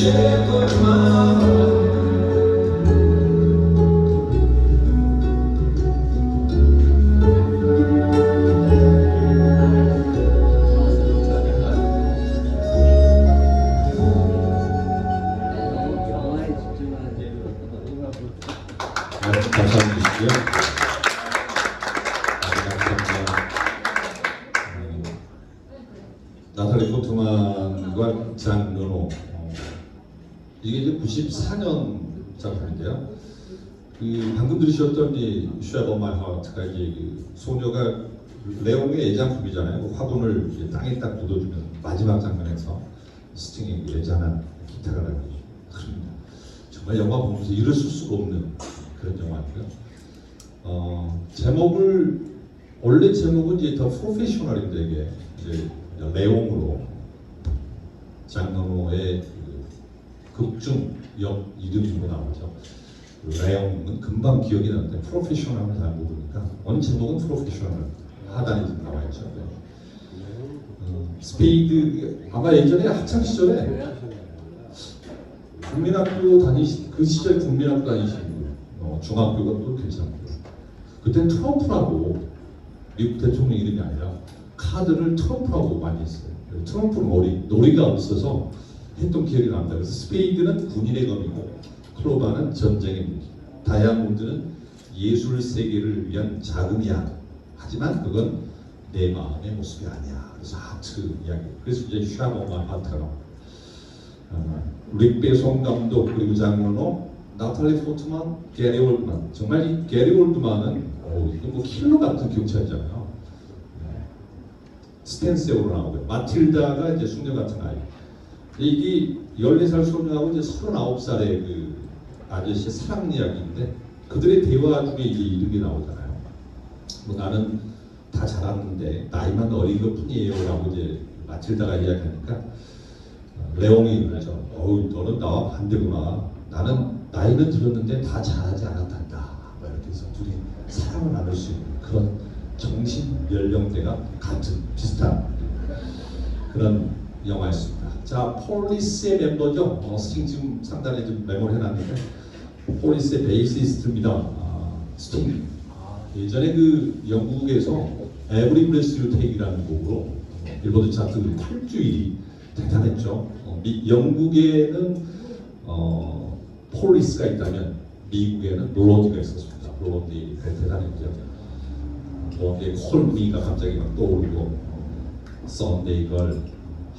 shape of my heart. 영화에 집중하는 재미가 박수 한번 주시고요. 감사합니다. 나탈리 포트만과 장 르노. 이게 이제 94년 작품인데요. 그 방금 들으셨던 이 Shape of My Heart가 이제 그 소녀가 레옹의 애장품이잖아요. 그 화분을 이제 땅에 딱 묻어주면 마지막 장면에서 스팅의 그 애잔한 기타가 나오죠. 흐릅니다. 정말 영화 보면서 이럴 수가 없는 그런 영화고요. 제목을 원래 제목은 이제 더 프로페셔널인데 이게 이제 레옹으로 장르노의 그 극중 역 이름으로 나오죠. 그 레옹은 금방 기억이 나는데 프로페셔널은 잘 모르니까 원 제목은 프로페셔널 하단에 좀 나와 있죠. 스페이드 아마 예전에 학창 시절에 국민학교 그 시절 국민학교 다니신 분, 중학교가 또 괜찮고요. 그때 트럼프라고 미국 대통령 이름이 아니라 카드를 트럼프라고 많이 했어요. 트럼프 놀이가 없어서 했던 기억이 납니다. 그래서 스페이드는 군인의 검이고 클로바는 전쟁의 무기, 다이아몬드는 예술 세계를 위한 자금이야. 하지만 그건 내 마음의 모습이 아니야. 그래서 하트 이야기. 그래서 이제 샤보마 하트가 나옵니다. 릭 베송 감독 그리고 장르노 나탈리 포트만, 게리 올드만. 정말 이 게리 올드만은 이거 뭐 킬러 같은 경찰이잖아요. 스탠세오로 나오고요. 마틸다가 이제 숙녀 같은 아이. 이게 14살 소녀하고 이제 39살의 그 아저씨의 사랑 이야기인데 그들의 대화 중에 이제 이런 게 나오잖아요. 뭐 나는 다 자랐는데 나이만 어린 것 뿐이에요라고 이제 마틸다가 이야기하니까 레옹이 그러죠. 너는 나와 반대구나. 나는 나이는 들었는데 다 자라지 않았단다. 이렇게 해서 둘이 사랑을 나눌 수 있는 그런 정신 연령대가 같은 비슷한 그런 영화였습니다. 자, 폴리스의 멤버죠. 스팅 지금 상단에 좀 메모를 해놨는데 폴리스의 베이시스트입니다. 스팅. 예전에 그 영국에서 Every Breath You Take이라는 곡으로 빌보드 차트 8주일이 대단했죠. 영국에는 폴리스가 있다면 미국에는 롤런드가 있었습니다. 롤런드 대단했죠. 콜미가 갑자기 막 떠오르고 썬데이 걸,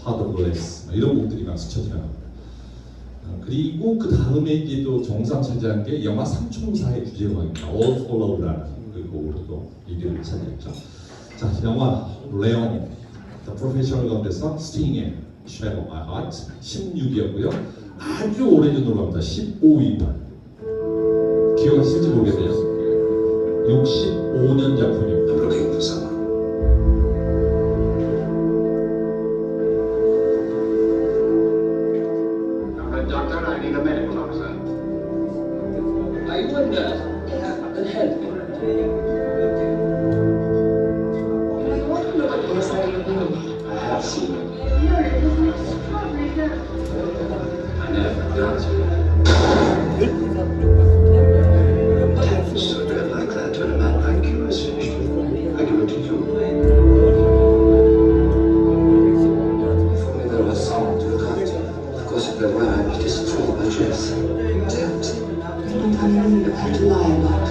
하드 블레스 이런 곡들이 막 스쳐 지나갑니다. 그리고 그 다음에 이제 또 정상 차지한 게 영화 삼총사의 주제 음악입니다. All for Love라는 그 곡으로도 1위를 차지했죠. 자, 영화 레옹 The Professional 가운데서 스팅의 Shape of My Heart 16위였고요. 아주 오래전으로 갑니다. 15위만 기억하실지 모르겠네요. 65년 작품입니다. I'm looking for someone. Doctor, I need a medical officer. Are you a nurse? A healthcare? I want to look at the inside of the room. I have seen it. I never got you. Happens to a girl like that when a man like you has finished with her. I give it to you. If only there was someone to look after. Of course, if there were, I would destroy my dress. Don't. Not something you have to lie about.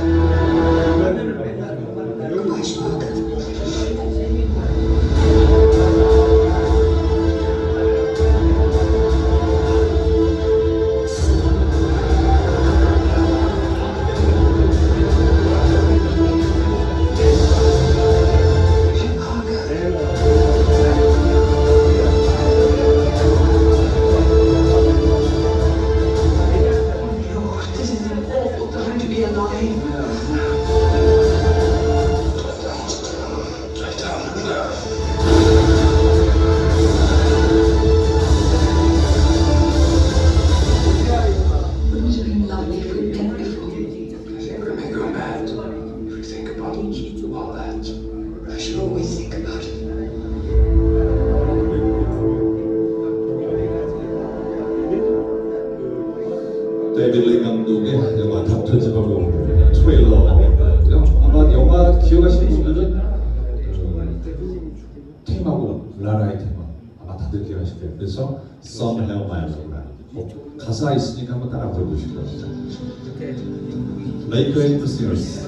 Goodbye, Schmuck. This is awful time to be alive. 데이비드 린 감독의 영화 닥터즈버그 트레일러. 아마 영화 기억하시는 분들은 테마곡 라라의 테마 아마 다들 기억하실 거예요. 그래서 Some Have My Love. 가사 있으니까 한번 따라 불러보실 겁니다. Lake and the Singers.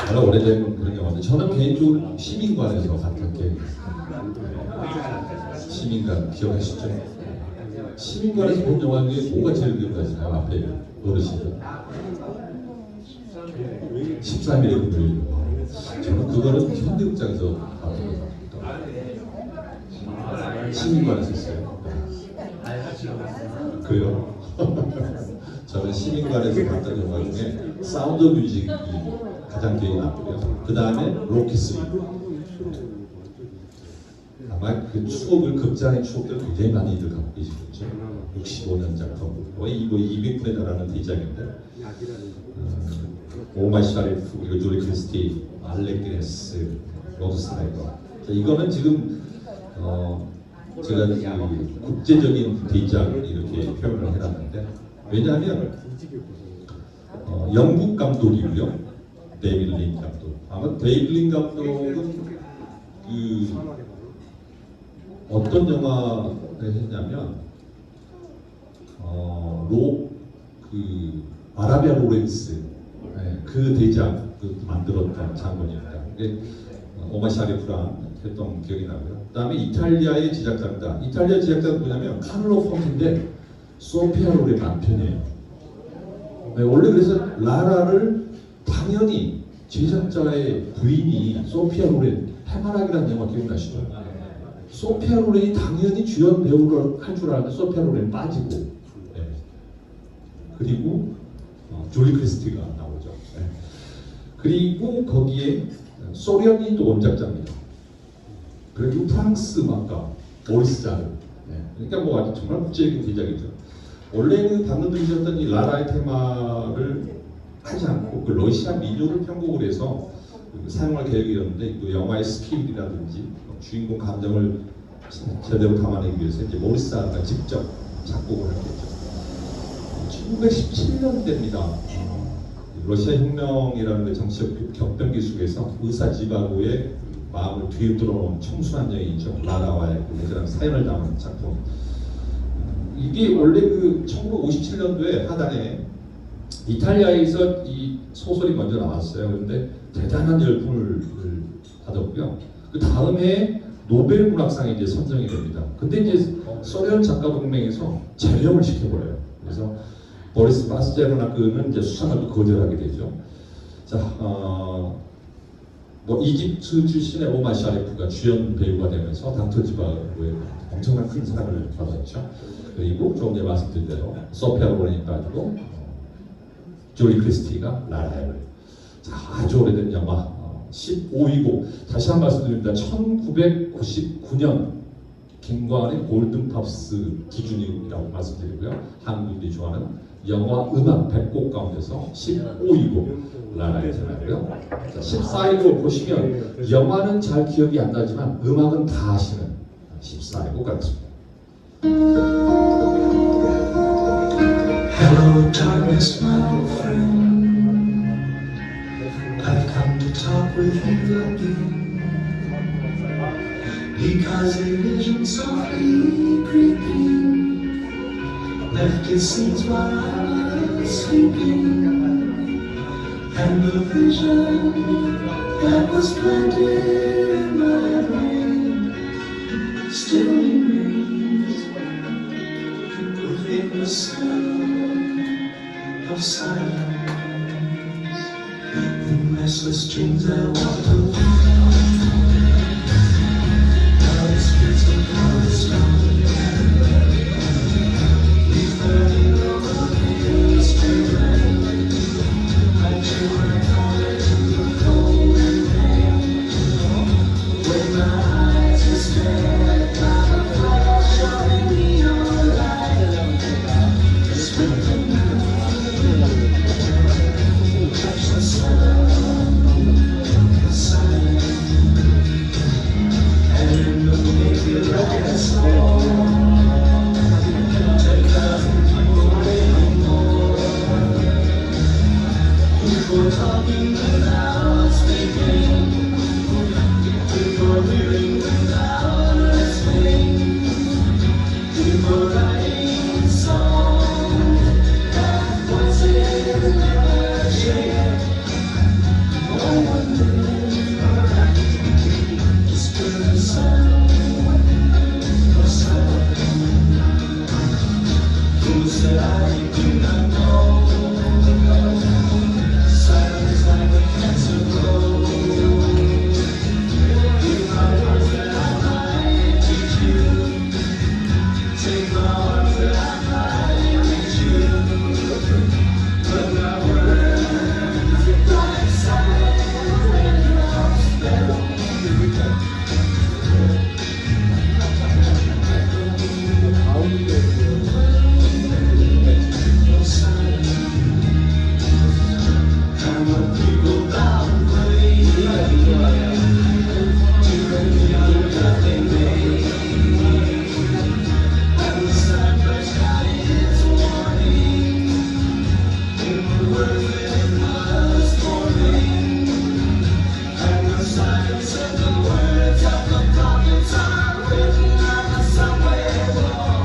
정말 오래된 그런 영화인데 저는 개인적으로 시민관에서 봤던 기억이 있어요. 시민관 기억하시죠? 시민관에서 본 영화 중에 뭐가 제일 기억나시나요? 앞에 어르신들 13일의 금요일. 저는 그거는 현대극장에서 봤던 것 같아요. 시민관에서 했어요. 그래요? 저는 시민관에서 봤던 영화 중에 사운드 뮤직이 가장 기억이 남고요. 그 다음에 로키3. 아마 그 추억을, 극장의 추억들 굉장히 많이들 갖고 계시겠죠. 65년 작품. 거의 200분에 달하는 대작인데 오마 샤리프, 그리고 조리 크리스티, 알렉 기네스, 로드 스나이더. 이거는 지금 제가 그 국제적인 대작 이렇게 표현을 해놨는데 왜냐하면 영국 감독이고요. 데이비드 린 감독. 아마 데이비드 린 감독은 그 어떤 영화를 했냐면 그 아라비아 로렌스 그 대작 만들었던 장본입니다. 오마 샤리프랑 했던 기억이 나고요. 그다음에 이탈리아의 제작자입니다. 이탈리아 제작자는 뭐냐면 카를로 폰티인데 소피아 로렌 남편이에요. 원래 그래서 라라를 당연히 제작자의 부인이 소피아 로렌, 해바라기라는 영화 기억나시죠? 소피아 로렌이 당연히 주연 배우를 할 줄 알았는데 소피아 로렌 빠지고 그리고 조리 크리스티가 나오죠. 그리고 거기에 소련이 또 원작자입니다. 그리고 프랑스 음악가 모리스 자르. 그러니까 뭐 아주 정말 국제적인 대작이죠. 원래는 방금 들으셨던 이 라라의 테마를 하지 않고 그 러시아 민요를 편곡을 해서 사용할 계획이었는데 그 영화의 스케일이라든지 주인공 감정을 제대로 담아내기 위해서 이제 모리스 자르가 직접 작곡을 했겠죠. 1917년대입니다. 러시아 혁명이라는 그 정치적 격변기 속에서 의사 지바고의 마음을 뒤흔들어놓은 청순한 여인이죠. 라라와의 그 애절한 사연을 담은 작품. 이게 원래 그 1957년도에 하단에 이탈리아에서 이 소설이 먼저 나왔어요. 그런데 대단한 열풍을 받았고요. 그 다음에 노벨 문학상에 이제 선정이 됩니다. 근데 이제 소련 작가 동맹에서 제명을 시켜버려요. 그래서 보리스 바스제르나크는 이제 수상을 또 거절하게 되죠. 자, 뭐 이집트 출신의 오마 샤리프가 주연 배우가 되면서 닥터지바고의 엄청난 큰 사랑을 받았죠. 그리고 조금 전에 말씀드린 대로 소피아 로렌이 빠지고 조리 크리스티가 라라를. 자, 아주 오래된 영화 15위고 다시 한 번 말씀드립니다. 1999년 김광한의 골든팝스 기준이라고 말씀드리고요. 한국인들이 좋아하는 영화 음악 100곡 가운데서 15위고 라라의 테마고요. 14위고 보시면 영화는 잘 기억이 안 나지만 음악은 다 아시는 14위고 같습니다. Hello, darkness, my old friend. I've come to talk with you again. Because a vision softly creeping left its seeds while I was sleeping. And the vision that was planted in my brain still remains within the sound of silence. In restless dreams I walked alone. Now the streets of cobblestone, leave burning over the street rain. I turn my collar to the cold and rain. When my eyes are stared by the flash of a neon light, it's with the touch the sound of silence. And in the naked light I saw 10,000 people waiting more. People talking without speaking, people hearing without listening, people writing songs that voices never share. No one lives, just the sound of silence. Fools that I do not know. Silence like a cancer grows. Give my words that I might teach you. Take my arms that I might reach you. But my words like silence when lost spell. No silence. And when people bow and pray to the other that they made, and the sun burst out its warning in the words that it was forming, and the silence of the words of the prophets are written on the subway wall.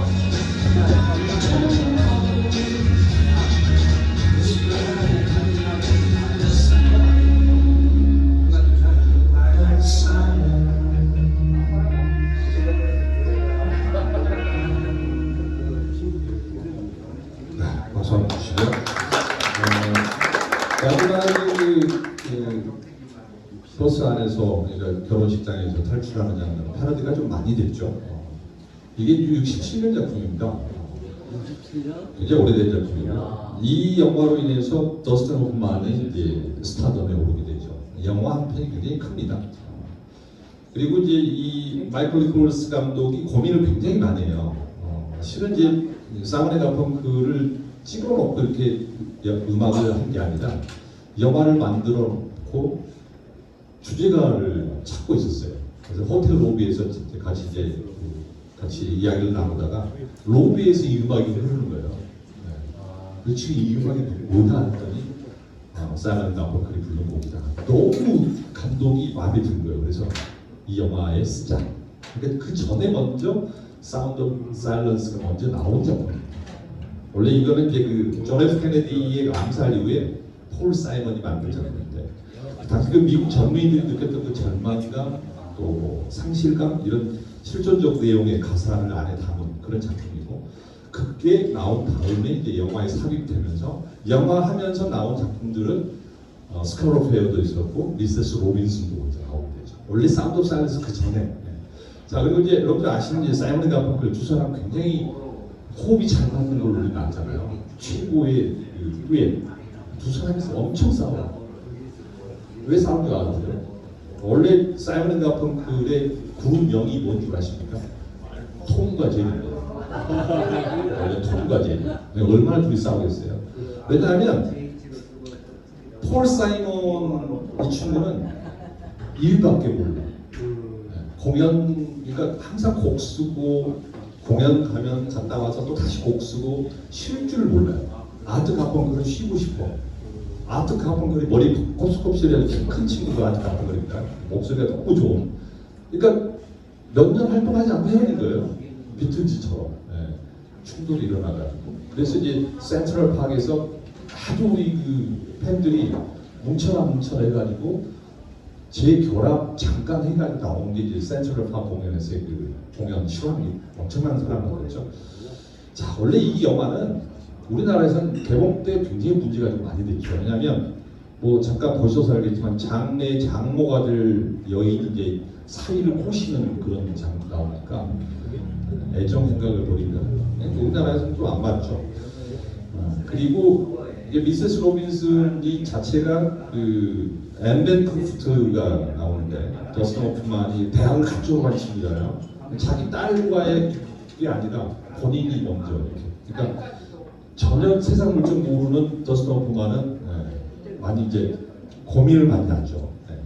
네, 박수 한번 주시고요. 마지막에 버스 안에서 그러니까 결혼식장에서 탈출하는 장면 패러디가 좀 많이 됐죠. 이게 67년 작품입니다. 굉장히 오래된 작품이고요. 이 영화로 인해서 더스틴 호프만이 이제 스타덤에 오르게 되죠. 영화 한 편이 굉장히 큽니다. 그리고 이제 이 마이클 니콜스 감독이 고민을 굉장히 많이 해요. 실은 이제 사문의 가펑크를 찍어놓고 이렇게 음악을 한 게 아니라 영화를 만들어 놓고 주제가를 찾고 있었어요. 그래서 호텔 로비에서 같이 이야기를 나누다가 로비에서 이 음악이 흐르는 거예요. 그렇지 이 음악이 뭐다 했더니 사이먼 가펑클이 부른 곡이다. 너무 감동이 마음에 든 거예요. 그래서 이 영화에 쓰자. 그러니까 그 전에 먼저 사운드 오브 사일런스가 먼저 나온 작품입니다. 원래 이거는 이제 그 존 F 케네디의 암살 이후에 폴 사이먼이 만든 작품인데 당시 그 미국 전민들이 느꼈던 그 절망이나 또 상실감 이런 실존적 내용의 가사를 안에 담은 그런 작품이고 그게 나온 다음에 이제 영화에 삽입되면서 영화 하면서 나온 작품들은 스칼 오브 페어도 있었고 미세스 로빈슨도 나오게 되죠. 원래 사운드 오브 사일런스 그 전에. 네. 자 그리고 이제 여러분들 아시는 이제 사이먼 가펑클 두 사람 굉장히 호흡이 잘 맞는 걸로 우리 나왔잖아요. 최고의 그 듀엣 두 사람이서 엄청 싸워요. 왜 싸우는 거 알아요? 원래 사이먼 가펑클의 그룹명이 뭔 줄 아십니까? 톰과 제리입니다. 원래 톰과 제리. 얼마나 둘이 싸우겠어요? 왜냐하면 폴 사이먼 이 친구는 일밖에 몰라. 공연 그러니까 항상 곡 쓰고 공연 가면 갔다 와서 또 다시 곡 쓰고 쉴 줄 몰라요. 아트 가펑클은 쉬고 싶어. 아트 가펑클이 머리 곱슬곱슬하고 큰 친구가 아트 가펑클입니다. 목소리가 너무 좋은. 그러니까 몇 년 활동하지 않고 헤어진 거예요. 비틀즈처럼. 네. 충돌이 일어나가지고. 그래서 이제 센트럴 파크에서 아주 우리 그 팬들이 뭉쳐라 해가지고 재결합 잠깐 해가지고 나온 게 이제 센트럴 파크 공연에서의 그 공연 실험이 엄청난 사람을 그랬죠. 자 원래 이 영화는 우리나라에서는 개봉 때 굉장히 문제가 좀 많이 됐죠. 왜냐하면 뭐 잠깐 보셔서 알겠지만 장래 장모가 될 여인이 이제 사위를 꼬시는 그런 장면 나오니까 애정 생각을 벌이는 우리나라에서는 좀 안 맞죠. 그리고 이제 미세스 로빈슨이 자체가 그 앤벤 크루프트가 나오는데 더스틴 호프만이 대학을 같이 간 친구잖아요. 자기 딸과의 게 아니라 본인이 먼저 이렇게. 그러니까 전혀 세상 물정 모르는 더스틴 호프만은 많이 이제 고민을 많이 하죠. 네.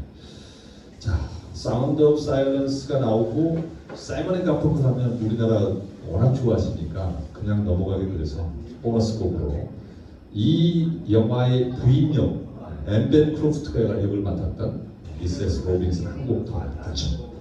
자, 사운드 오브 사일런스가 나오고 사이먼 앤 가펑클 하면 우리나라 워낙 좋아하시니까 그냥 넘어가게 그래서 보너스 곡으로 이 영화의 부인역 앤벤 크로프트가 역을 맡았던 미세스 로빈슨 한 곡 더 듣죠.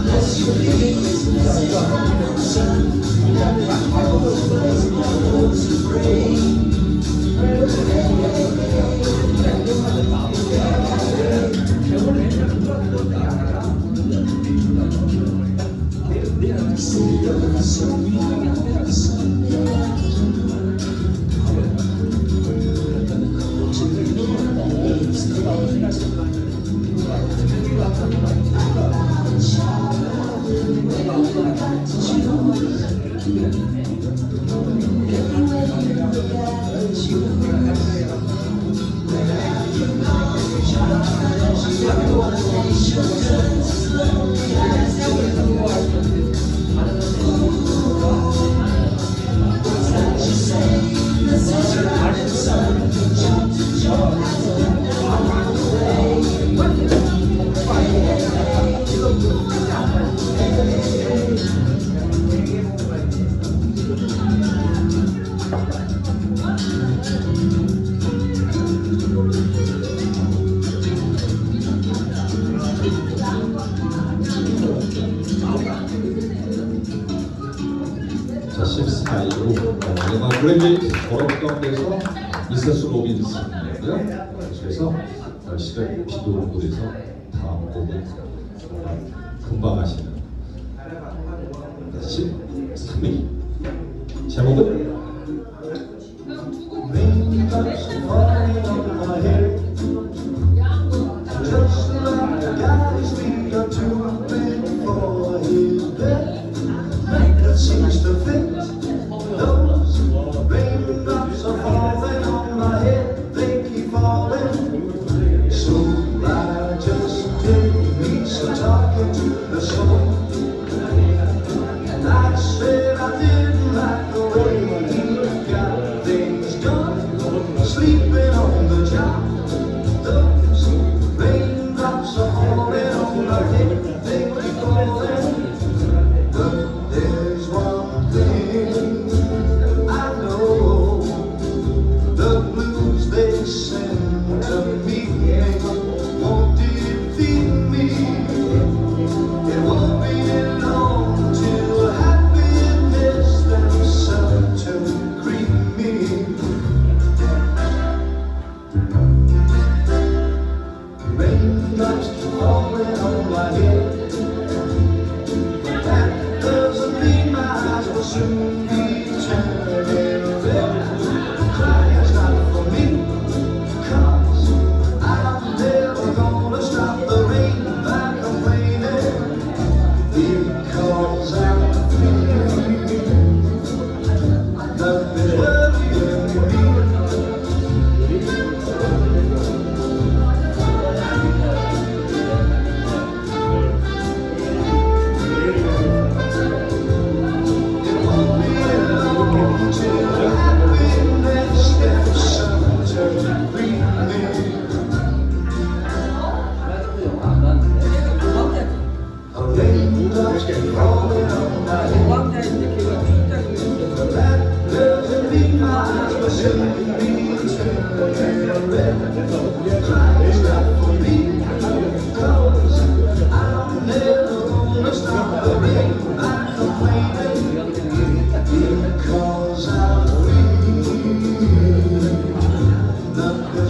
Bless you, please. 자, 14일로 영화 브래밀 졸업 가운데서 미세스 로빈슨이고요. 그래서 시간 비도 오고 그래서 다음 곡은 정말 금방 하시는 13위 제목은 Seems to fit those raindrops are falling on my head, they keep falling. So I just didn't need some talking to the soul. And I said I didn't like the way he got things done, sleeping on the job. Those raindrops are falling on my head, they keep falling. But there's one thing I know, the blues they send to me won't defeat me. It won't be long till happiness themselves to greet me. Raindrops keep falling on my head. That doesn't mean my eyes will soon be turning red. Crying's not for me, 'cause I'm never gonna stop the rain by complaining, because I'm free. Nothing's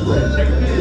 worrying me.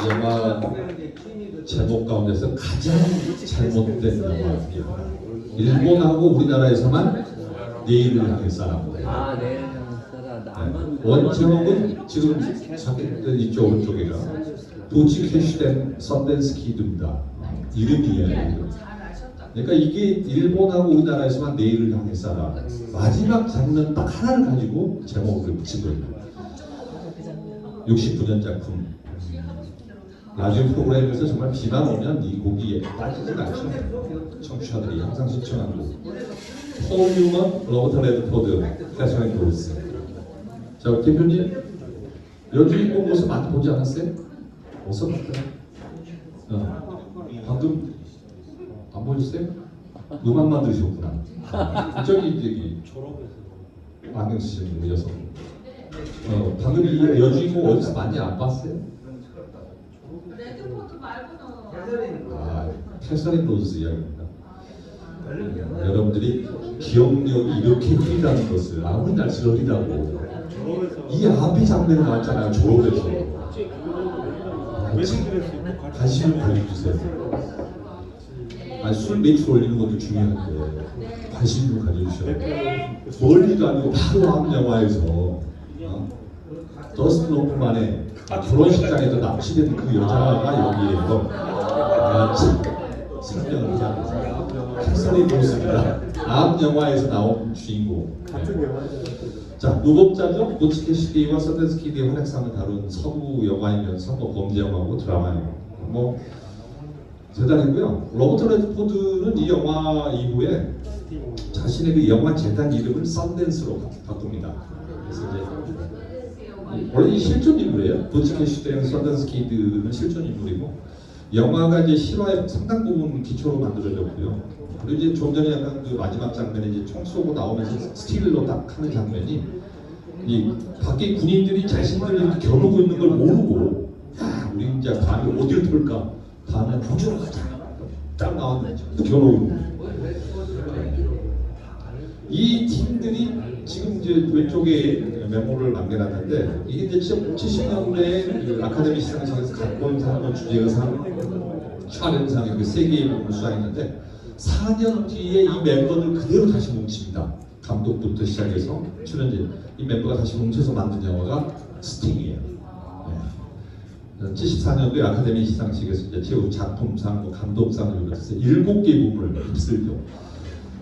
영화 제목 가운데서 가장 잘못된 영화입니다. 일본하고 우리나라에서만 내일을 향해 싸움. 아, 네. 나만 원 제목은 지금 작곡된 이쪽 오른쪽에가 도치케슈덴 선댄스 키드입니다. 이름이에요. 그러니까 이게 일본하고 우리나라에서만 내일을 향해 싸라. 마지막 장면 딱 하나를 가지고 제목을 붙인 거예요. 69년 작품. 라디오 프로그램에서 정말 비만 오면 이 곡이 빠지진 않죠. 청취자들이 항상 신청한 곡. 폴 뉴먼, 로버트 레드포드, 캐서린 도스. 자, 대표님 여주인공 모습 많이 보지 않았어요? 어서 봤더라. 방금 안 보셨어요? 음악만 들으셨구나. 저기 안경 쓰시는 여성. 방금 이 여주인공 어디서 많이 안 봤어요? 레드포드 말고는 캐서린 로즈 이야기입니다. 여러분들이 기억력이 이렇게 흐리다는 것을 아무리 날씨가 흐리다고 이 아비 장면이 나왔잖아요. 졸업에서. 관심을 가져주세요. 아니, 술 매출 올리는 것도 중요한데 관심 좀 가져주셔야 돼요. 멀리도 아니고 바로 앞 영화에서 더스틴 호프만의 결혼식장에서 납치된 그 여자가 여기에서 생명을 하자. 캐서린 로스입니다. 앞 영화에서 나온 주인공. 자, 노법자죠. 고치케 시대와 서든스 키드의 활약상을 다룬 서부 영화이면서 범죄 영화고 드라마 영화. 대단했고요. 로버트 레드포드는 이 영화 이후에 자신의 그 영화 재단 이름을 썬댄스로 바꿉니다. 그래서 이제 원래 이 실존 인물이에요. 고치케 시대의 서든스 키드는 실존 인물이고 영화가 이제 실화의 상당 부분 기초로 만들어졌고요. 그리고 이제 좀 전에 약간 그 마지막 장면에 이제 총 쏘고 나오면서 스틸로 딱 하는 장면이 이 밖에 군인들이 자신들이 이렇게 겨누고 있는 걸 모르고 야, 우리 이제 다음에 어디를 털까? 다음에 호주로 가자. 딱 나왔는데 겨누고 이 팀들이 지금 이제 왼쪽에 메모를 남겨놨는데 이게 이제 70년대에 그 아카데미 시상식에서 각본상, 주제가상, 촬영상 이렇게 세 개의 부분을 수상했는데 4년 뒤에 이 멤버들 그대로 다시 뭉칩니다. 감독부터 시작해서 출연진 이 멤버가 다시 뭉쳐서 만든 영화가 스팅이에요. 네. 74년도에 아카데미 시상식에서 이제 최우 작품상, 감독상을 비롯해서 7개 부문을 휩쓸죠.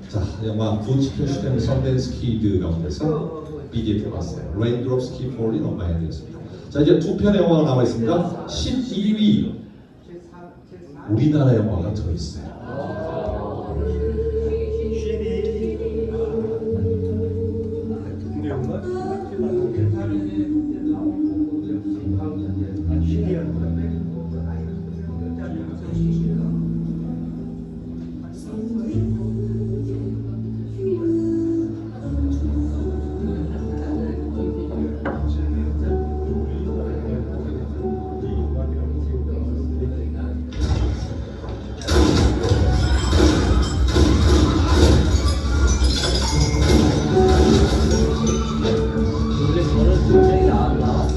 자, 영화 고치케 시대의 썬댄스 키드 가운데서 BDF 봤어요. Raindrops Keep Falling on My Head였습니다. 자, 이제 두 편의 영화가 나와 있습니다. 12위 우리나라 영화가 들어있어요. 근데 저는 굉장히 나왔나?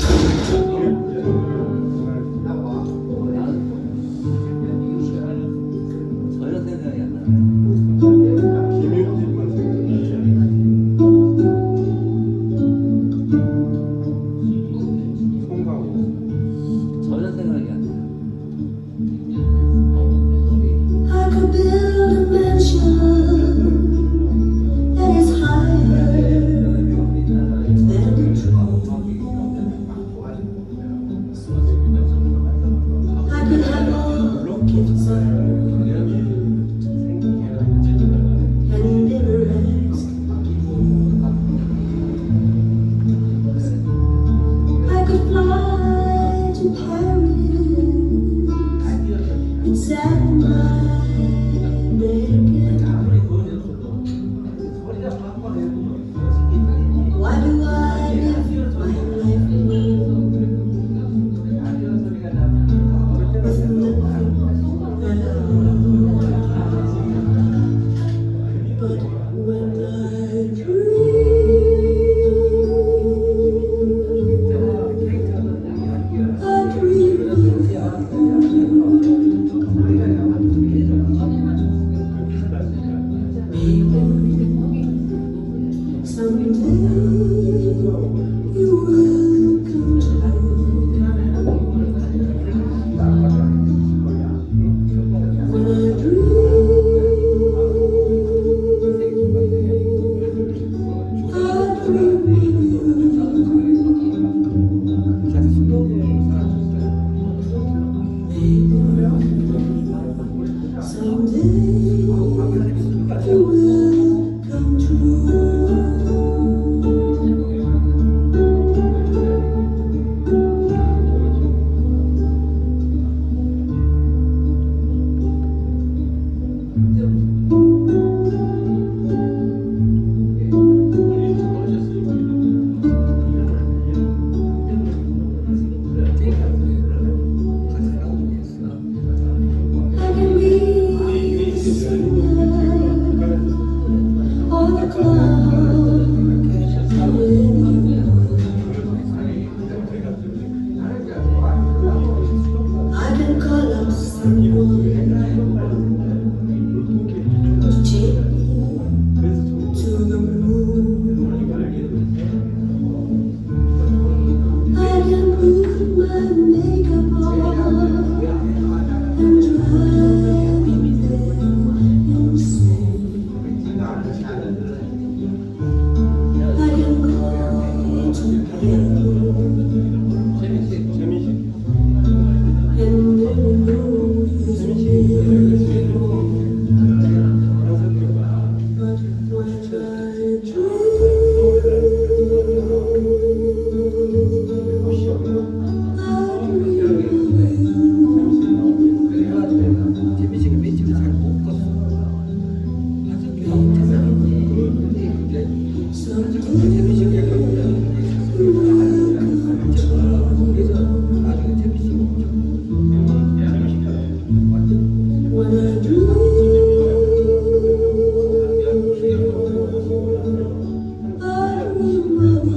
전혀 생각이 안 나요. 전혀 생각이 안 나요. I could build a mansion that is higher than a tree. I could have all gifts and never ask again. I could fly to Paris. It's at my naked. Why do I live my life alone with nothing at all? But when I dream of someday I can be on the cloud. I can call up someone to take me to the moon. I can put my makeup on and drive them insane. I can go to Peru and never know his name. But when I 재미씨가 맨 처음에 잘 못 갔어. 한석규 형 근데 재미씨가 약간 그래서 나중에 재미씨가 when I dream, I remember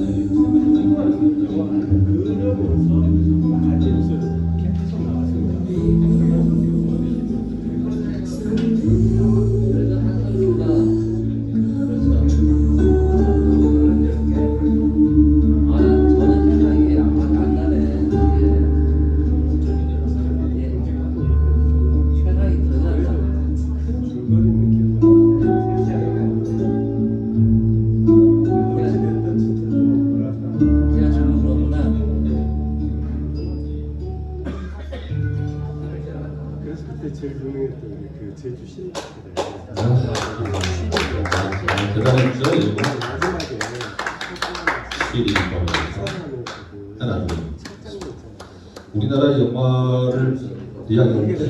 저는 생각이 안 나네. 최상이 더 낫다. 제가 지금 그러구나. 그래서 그때 제일 유명했던 게 그 제주 신라 대단했죠. 이거 마지막에 시리 하나 둘. 우리나라 영화를 이야기할 때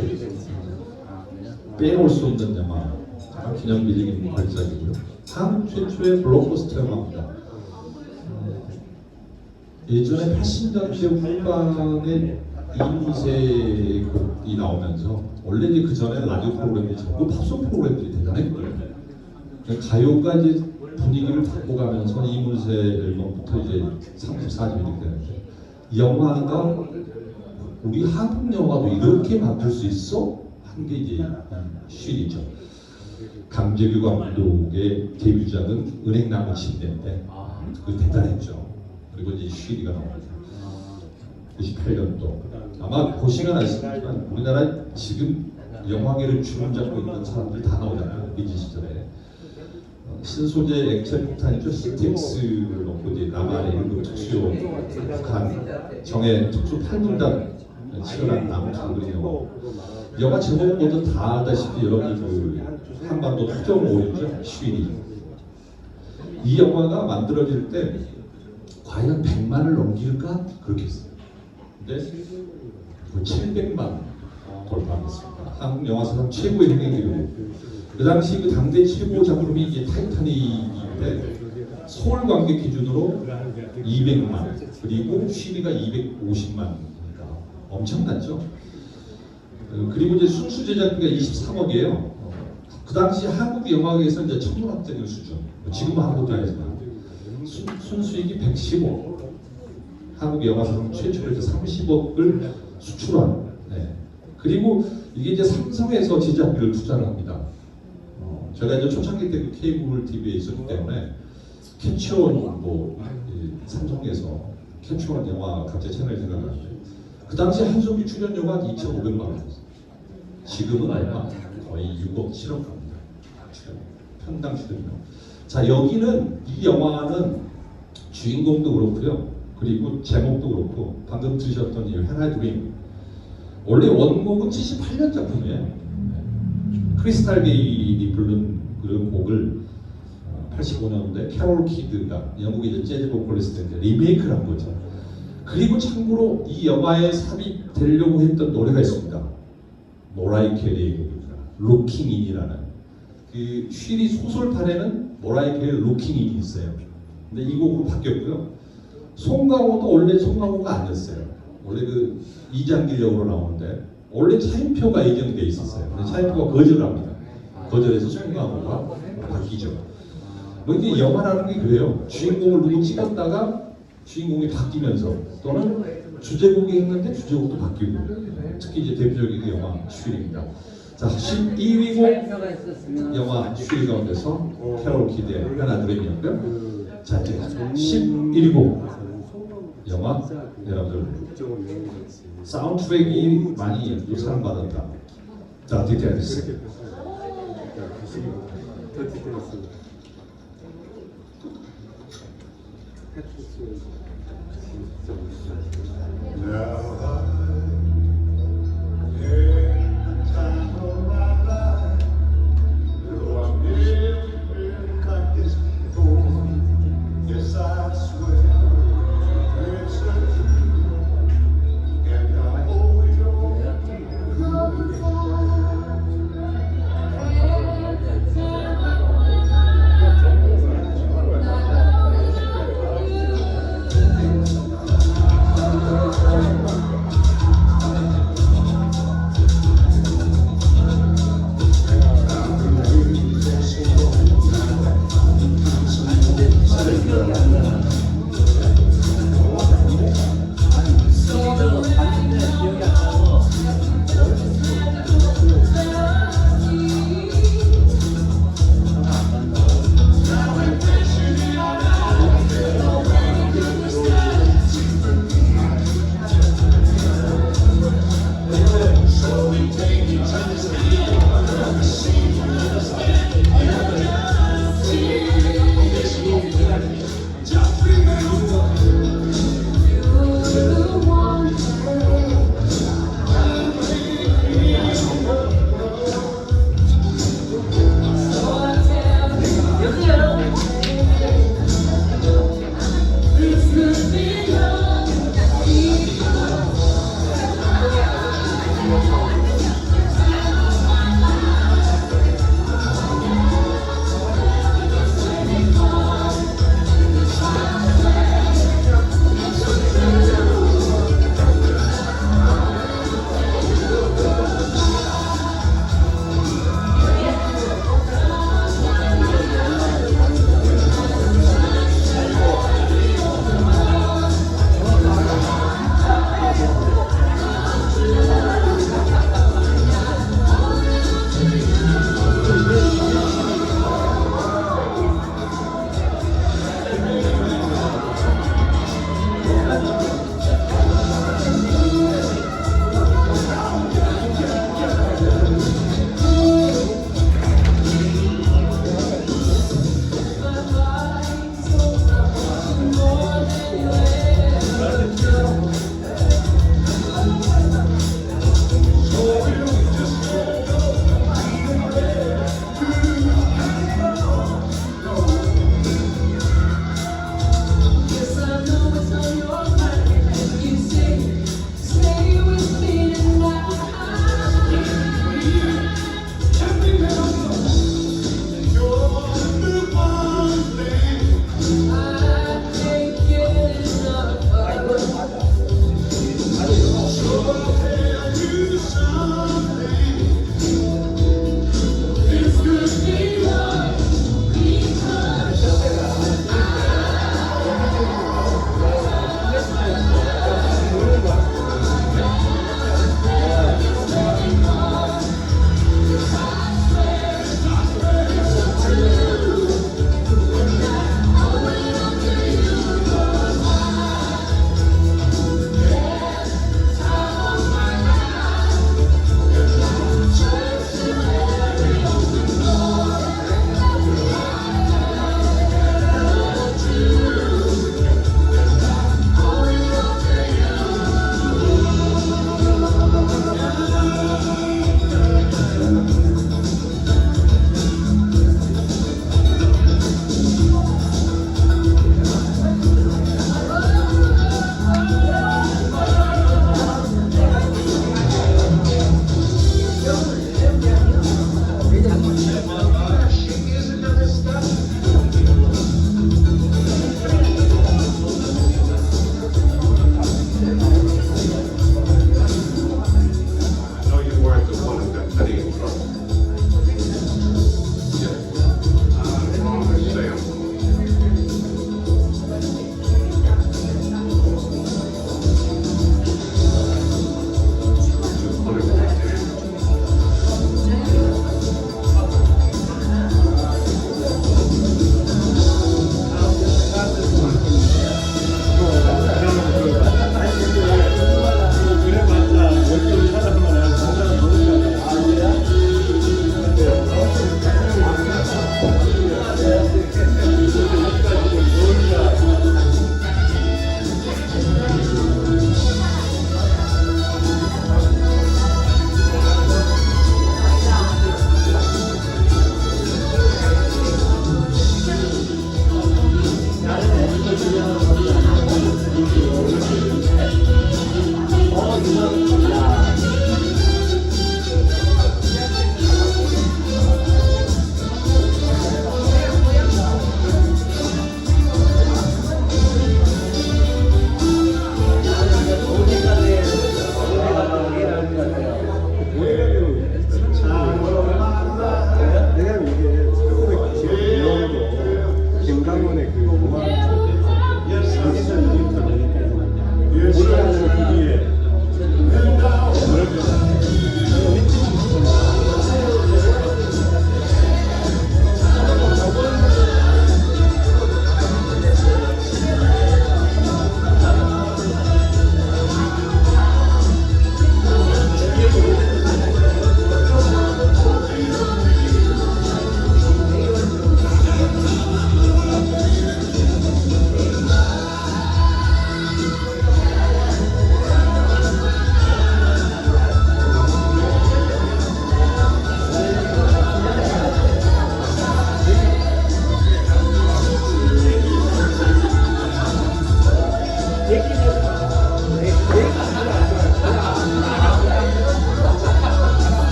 빼놓을 수 없는 영화 기념 빌리기 발작이고요. 한국 최초의 블록버스터 영화입니다. 예전에 80년대 후반에 이문세 곡이 나오면서 원래 이제 그 전에 라디오 프로그램이 전부 팝송 프로그램들이 대단했거든요. 가요가 이제 분위기를 바꿔가면서 이문세 앨범부터 이제 34집이 이렇게 되는데 이 영화가 우리 한국 영화도 이렇게 만들 수 있어? 한 게 이제 쉔이죠. 강재규 감독의 데뷔작은 은행나무 침대인데 그거 대단했죠. 그리고 이제 쉔이가 나옵니다. 98년도 아마 보시면 아시겠지만 우리나라 지금 영화계를 주름 잡고 있는 사람들 다 나오잖아요. 리지 시절에 신소재 액체 폭탄이죠. 시텍스를 넣고 이제 남한의 일부 특수요 북한 정의 특수 8분단 치열한 남북 그린 영화 제목 모두 다 아다시피 여러분이 그 한반도 투정 오류죠. 쉔이 이 영화가 만들어질 때 과연 100만을 넘길까 그렇게 했어요. 근데 700만 돌파했습니다. 한국 영화사상 최고의 흥행이고 그 당시 그 당대 최고 작품이 이제 타이타닉인데 서울 관객 기준으로 200만 그리고 쉔이가 250만이니까 엄청났죠. 그리고 이제 순수 제작비가 23억이에요. 그 당시 한국 영화계에서 이제 천문학적인 수준. 지금은 한국도 아니지만 순수익이 110억. 한국 영화사상 최초로 이제 30억을 수출한. 네. 그리고 이게 이제 삼성에서 제작비를 투자를 합니다. 제가 이제 초창기 때 그 케이블 TV에 있었기 때문에 캐치온 뭐 삼성에서 캐치온 영화 각자 채널 생각하는데 그 당시 한석규 출연료가 2,500만 원이었어요. 지금은 얼마? 거의 6억, 7억 갑니다. 편당 출연료. 자 여기는 이 영화는 주인공도 그렇고요. 그리고 제목도 그렇고 방금 들으셨던 이 헤나 드림 원래 원곡은 78년 작품이에요. 크리스탈 게일이 부른 그런 곡을 85년도에 캐롤 키드가 영국의 이제 재즈 보컬리스트인데 리메이크를 한 거죠. 그리고 참고로 이 영화에 삽입되려고 했던 노래가 있습니다. 모라이 캐리의 곡입니다. Looking In이라는 그 쉬리 소설판에는 모라이케의 로킹이 있어요. 근데 이 곡으로 바뀌었고요. 송강호도 원래 송강호가 아니었어요. 원래 그 이장길 역으로 나오는데 원래 차인표가 예정돼 있었어요. 근데 차인표가 거절합니다. 거절해서 송강호가 바뀌죠. 뭐 이게 영화라는 게 그래요. 주인공을 누구 찍었다가 주인공이 바뀌면서 또는 주제곡이 있는데 주제곡도 바뀌고 특히 이제 대표적인 게 영화 쉬리입니다. 자, 12위 곡 차인표가 있었으면 영화 쉬리 가운데서 캐롤 키드의 하나드림이었고요. 자, 이제 11위 곡 영화 여러분들 사운드트랙이 많이 사랑받았다. 자, 디테일스. 그렇게 표현해요. 더 디테일스.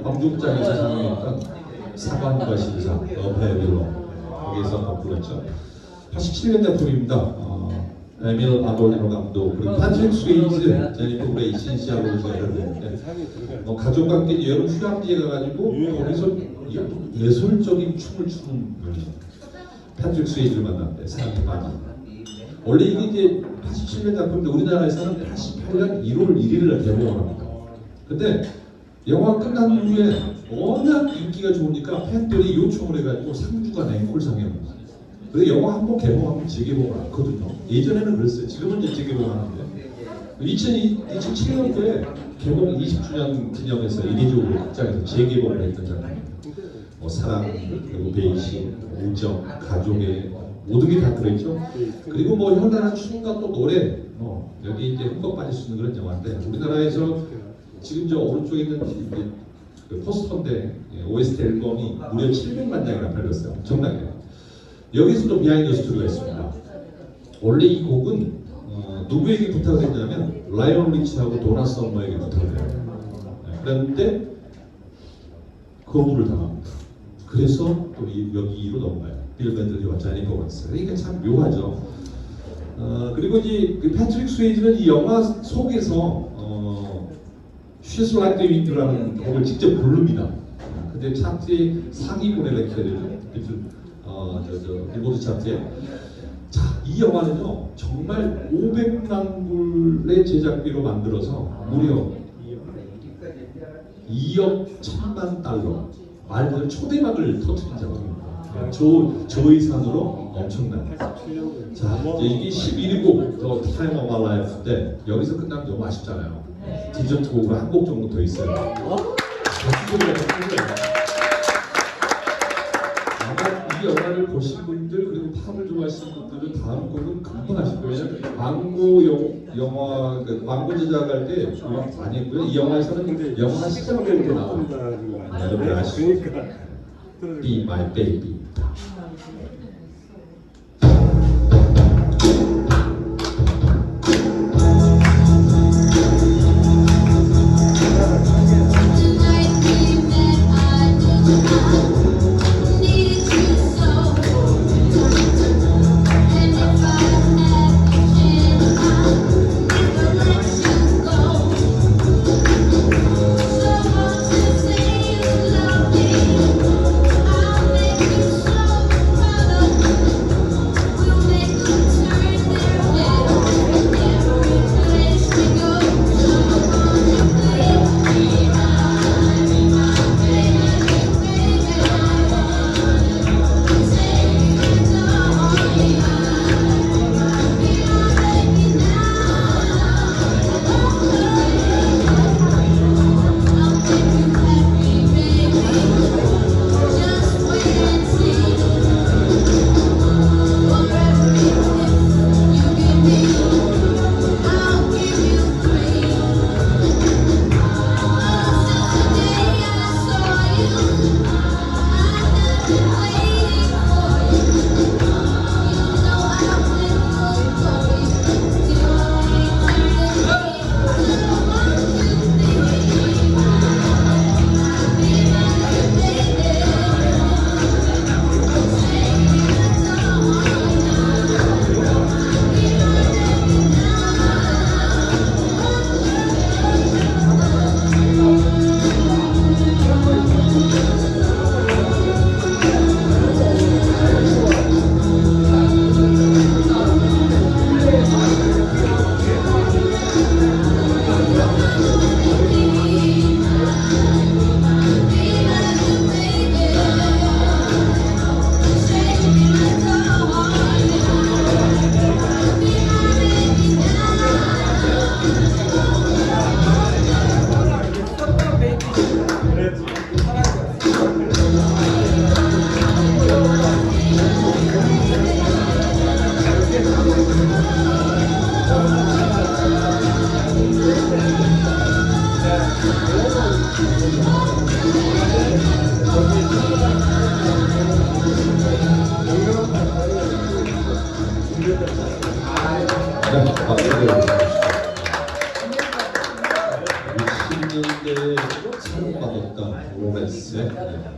광주장에서 상영했던 사관과 신사 어페빌로 거기에서 불렀죠. 87년 작품입니다. 에밀 바돌리노 감독 그리고 파트릭 스웨이즈, 제니퍼 그레이, 신시아로 제작했는데 가족관계 여름 휴양지에 가가지고 거기서 예술적인 춤을 추는 파트릭 스웨이즈를 만났는데 사람이 많이. 원래 이게 이제 87년 작품인데 우리나라에서는 88년 1월 1일을 개봉을 합니다. 근데 영화 끝난 후에 워낙 인기가 좋으니까 팬들이 요청을 해가지고 3주간 앵콜 상영을. 그래서 영화 한 번 개봉하면 재개봉을 않거든요. 예전에는 그랬어요. 지금은 이제 재개봉하는데 2007년도에 개봉 20주년 기념해서 인위적으로 극장에서 재개봉을 했던 작품입니다. 사랑, 그리고 배신, 우정, 가족의 모든 게 다 들어있죠. 그리고 현란한 춤과 또 노래, 여기 이제 흠뻑 빠질 수 있는 그런 영화인데 우리나라에서 지금 저 오른쪽에 있는 그 포스터인데 OST 앨범이 무려 700만 장이나 팔렸어요. 엄청나게. 여기서도 비하인드 스토리가 있습니다. 원래 이 곡은 누구에게 부탁을 했냐면 라이언 리치하고 도나 서머에게 부탁을 해요. 그런데 거부를 당합니다. 그래서 또 여기로 넘어가요. 빌 밴들리와 제니퍼 원스. 이게 참 묘하죠. 그리고 이제 그 패트릭 스웨이즈는 이 영화 속에서 She's Like the Wind라는 곡을 직접 부릅니다. 근데 차트에 상위권에 랭크해야 되죠. 빌보드 차트에. 자, 이 영화는요 정말 500만 불의 제작비로 만들어서 무려 2억 1천만 달러, 말 그대로 초대박을 터뜨린 작품입니다. 저 예산으로 엄청난. 자, 이게 11곡 더 Time of Our Life인데 여기서 끝나면 너무 아쉽잖아요. 디저트 곡으로 한 곡 정도 더 있어요. 아마 이 영화를 보신 분들 그리고 팝을 좋아하시는 분들은 다음 곡은 금방 아실 거예요. 왜냐면 영화 광고 제작할 때 많이 했고요. 이 영화에서는 영화 시작할 때 나와요. 여러분 아시죠? Be My Baby.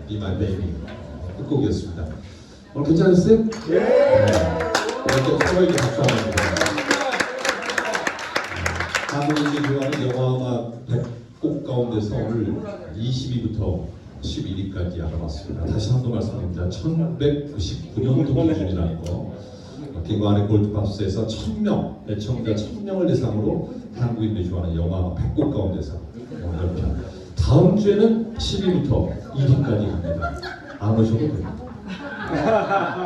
Be My Baby 끝곡이었습니다. 오늘 괜찮으세요? 네. 이렇게 서로에게 박수 한번 드립니다. 한국인이 좋아하는 영화음악 100곡 가운데서 오늘 20위부터 11위까지 알아봤습니다. 다시 한 번 말씀드립니다. 1999년도 기준이라는 거. 김광환의 골드팝스에서 1000명, 애청자 1000명을 대상으로 한국인들이 좋아하는 영화 100곡 가운데서 오늘 편. 다음 주에는 10위부터 1위까지 갑니다. 안 오셔도 됩니다.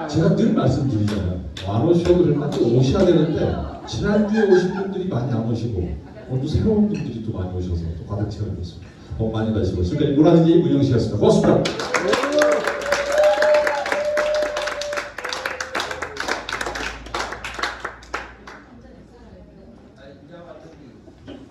제가 늘 말씀드리잖아요. 안 오셔도 되는데 오셔야 되는데 지난주에 오신 분들이 많이 안 오시고 오늘도 새로운 분들이 또 많이 오셔서 또 가득 채워졌습니다. 복 많이 가시고 지금까지 문화는지 문영 씨였습니다. 고맙습니다.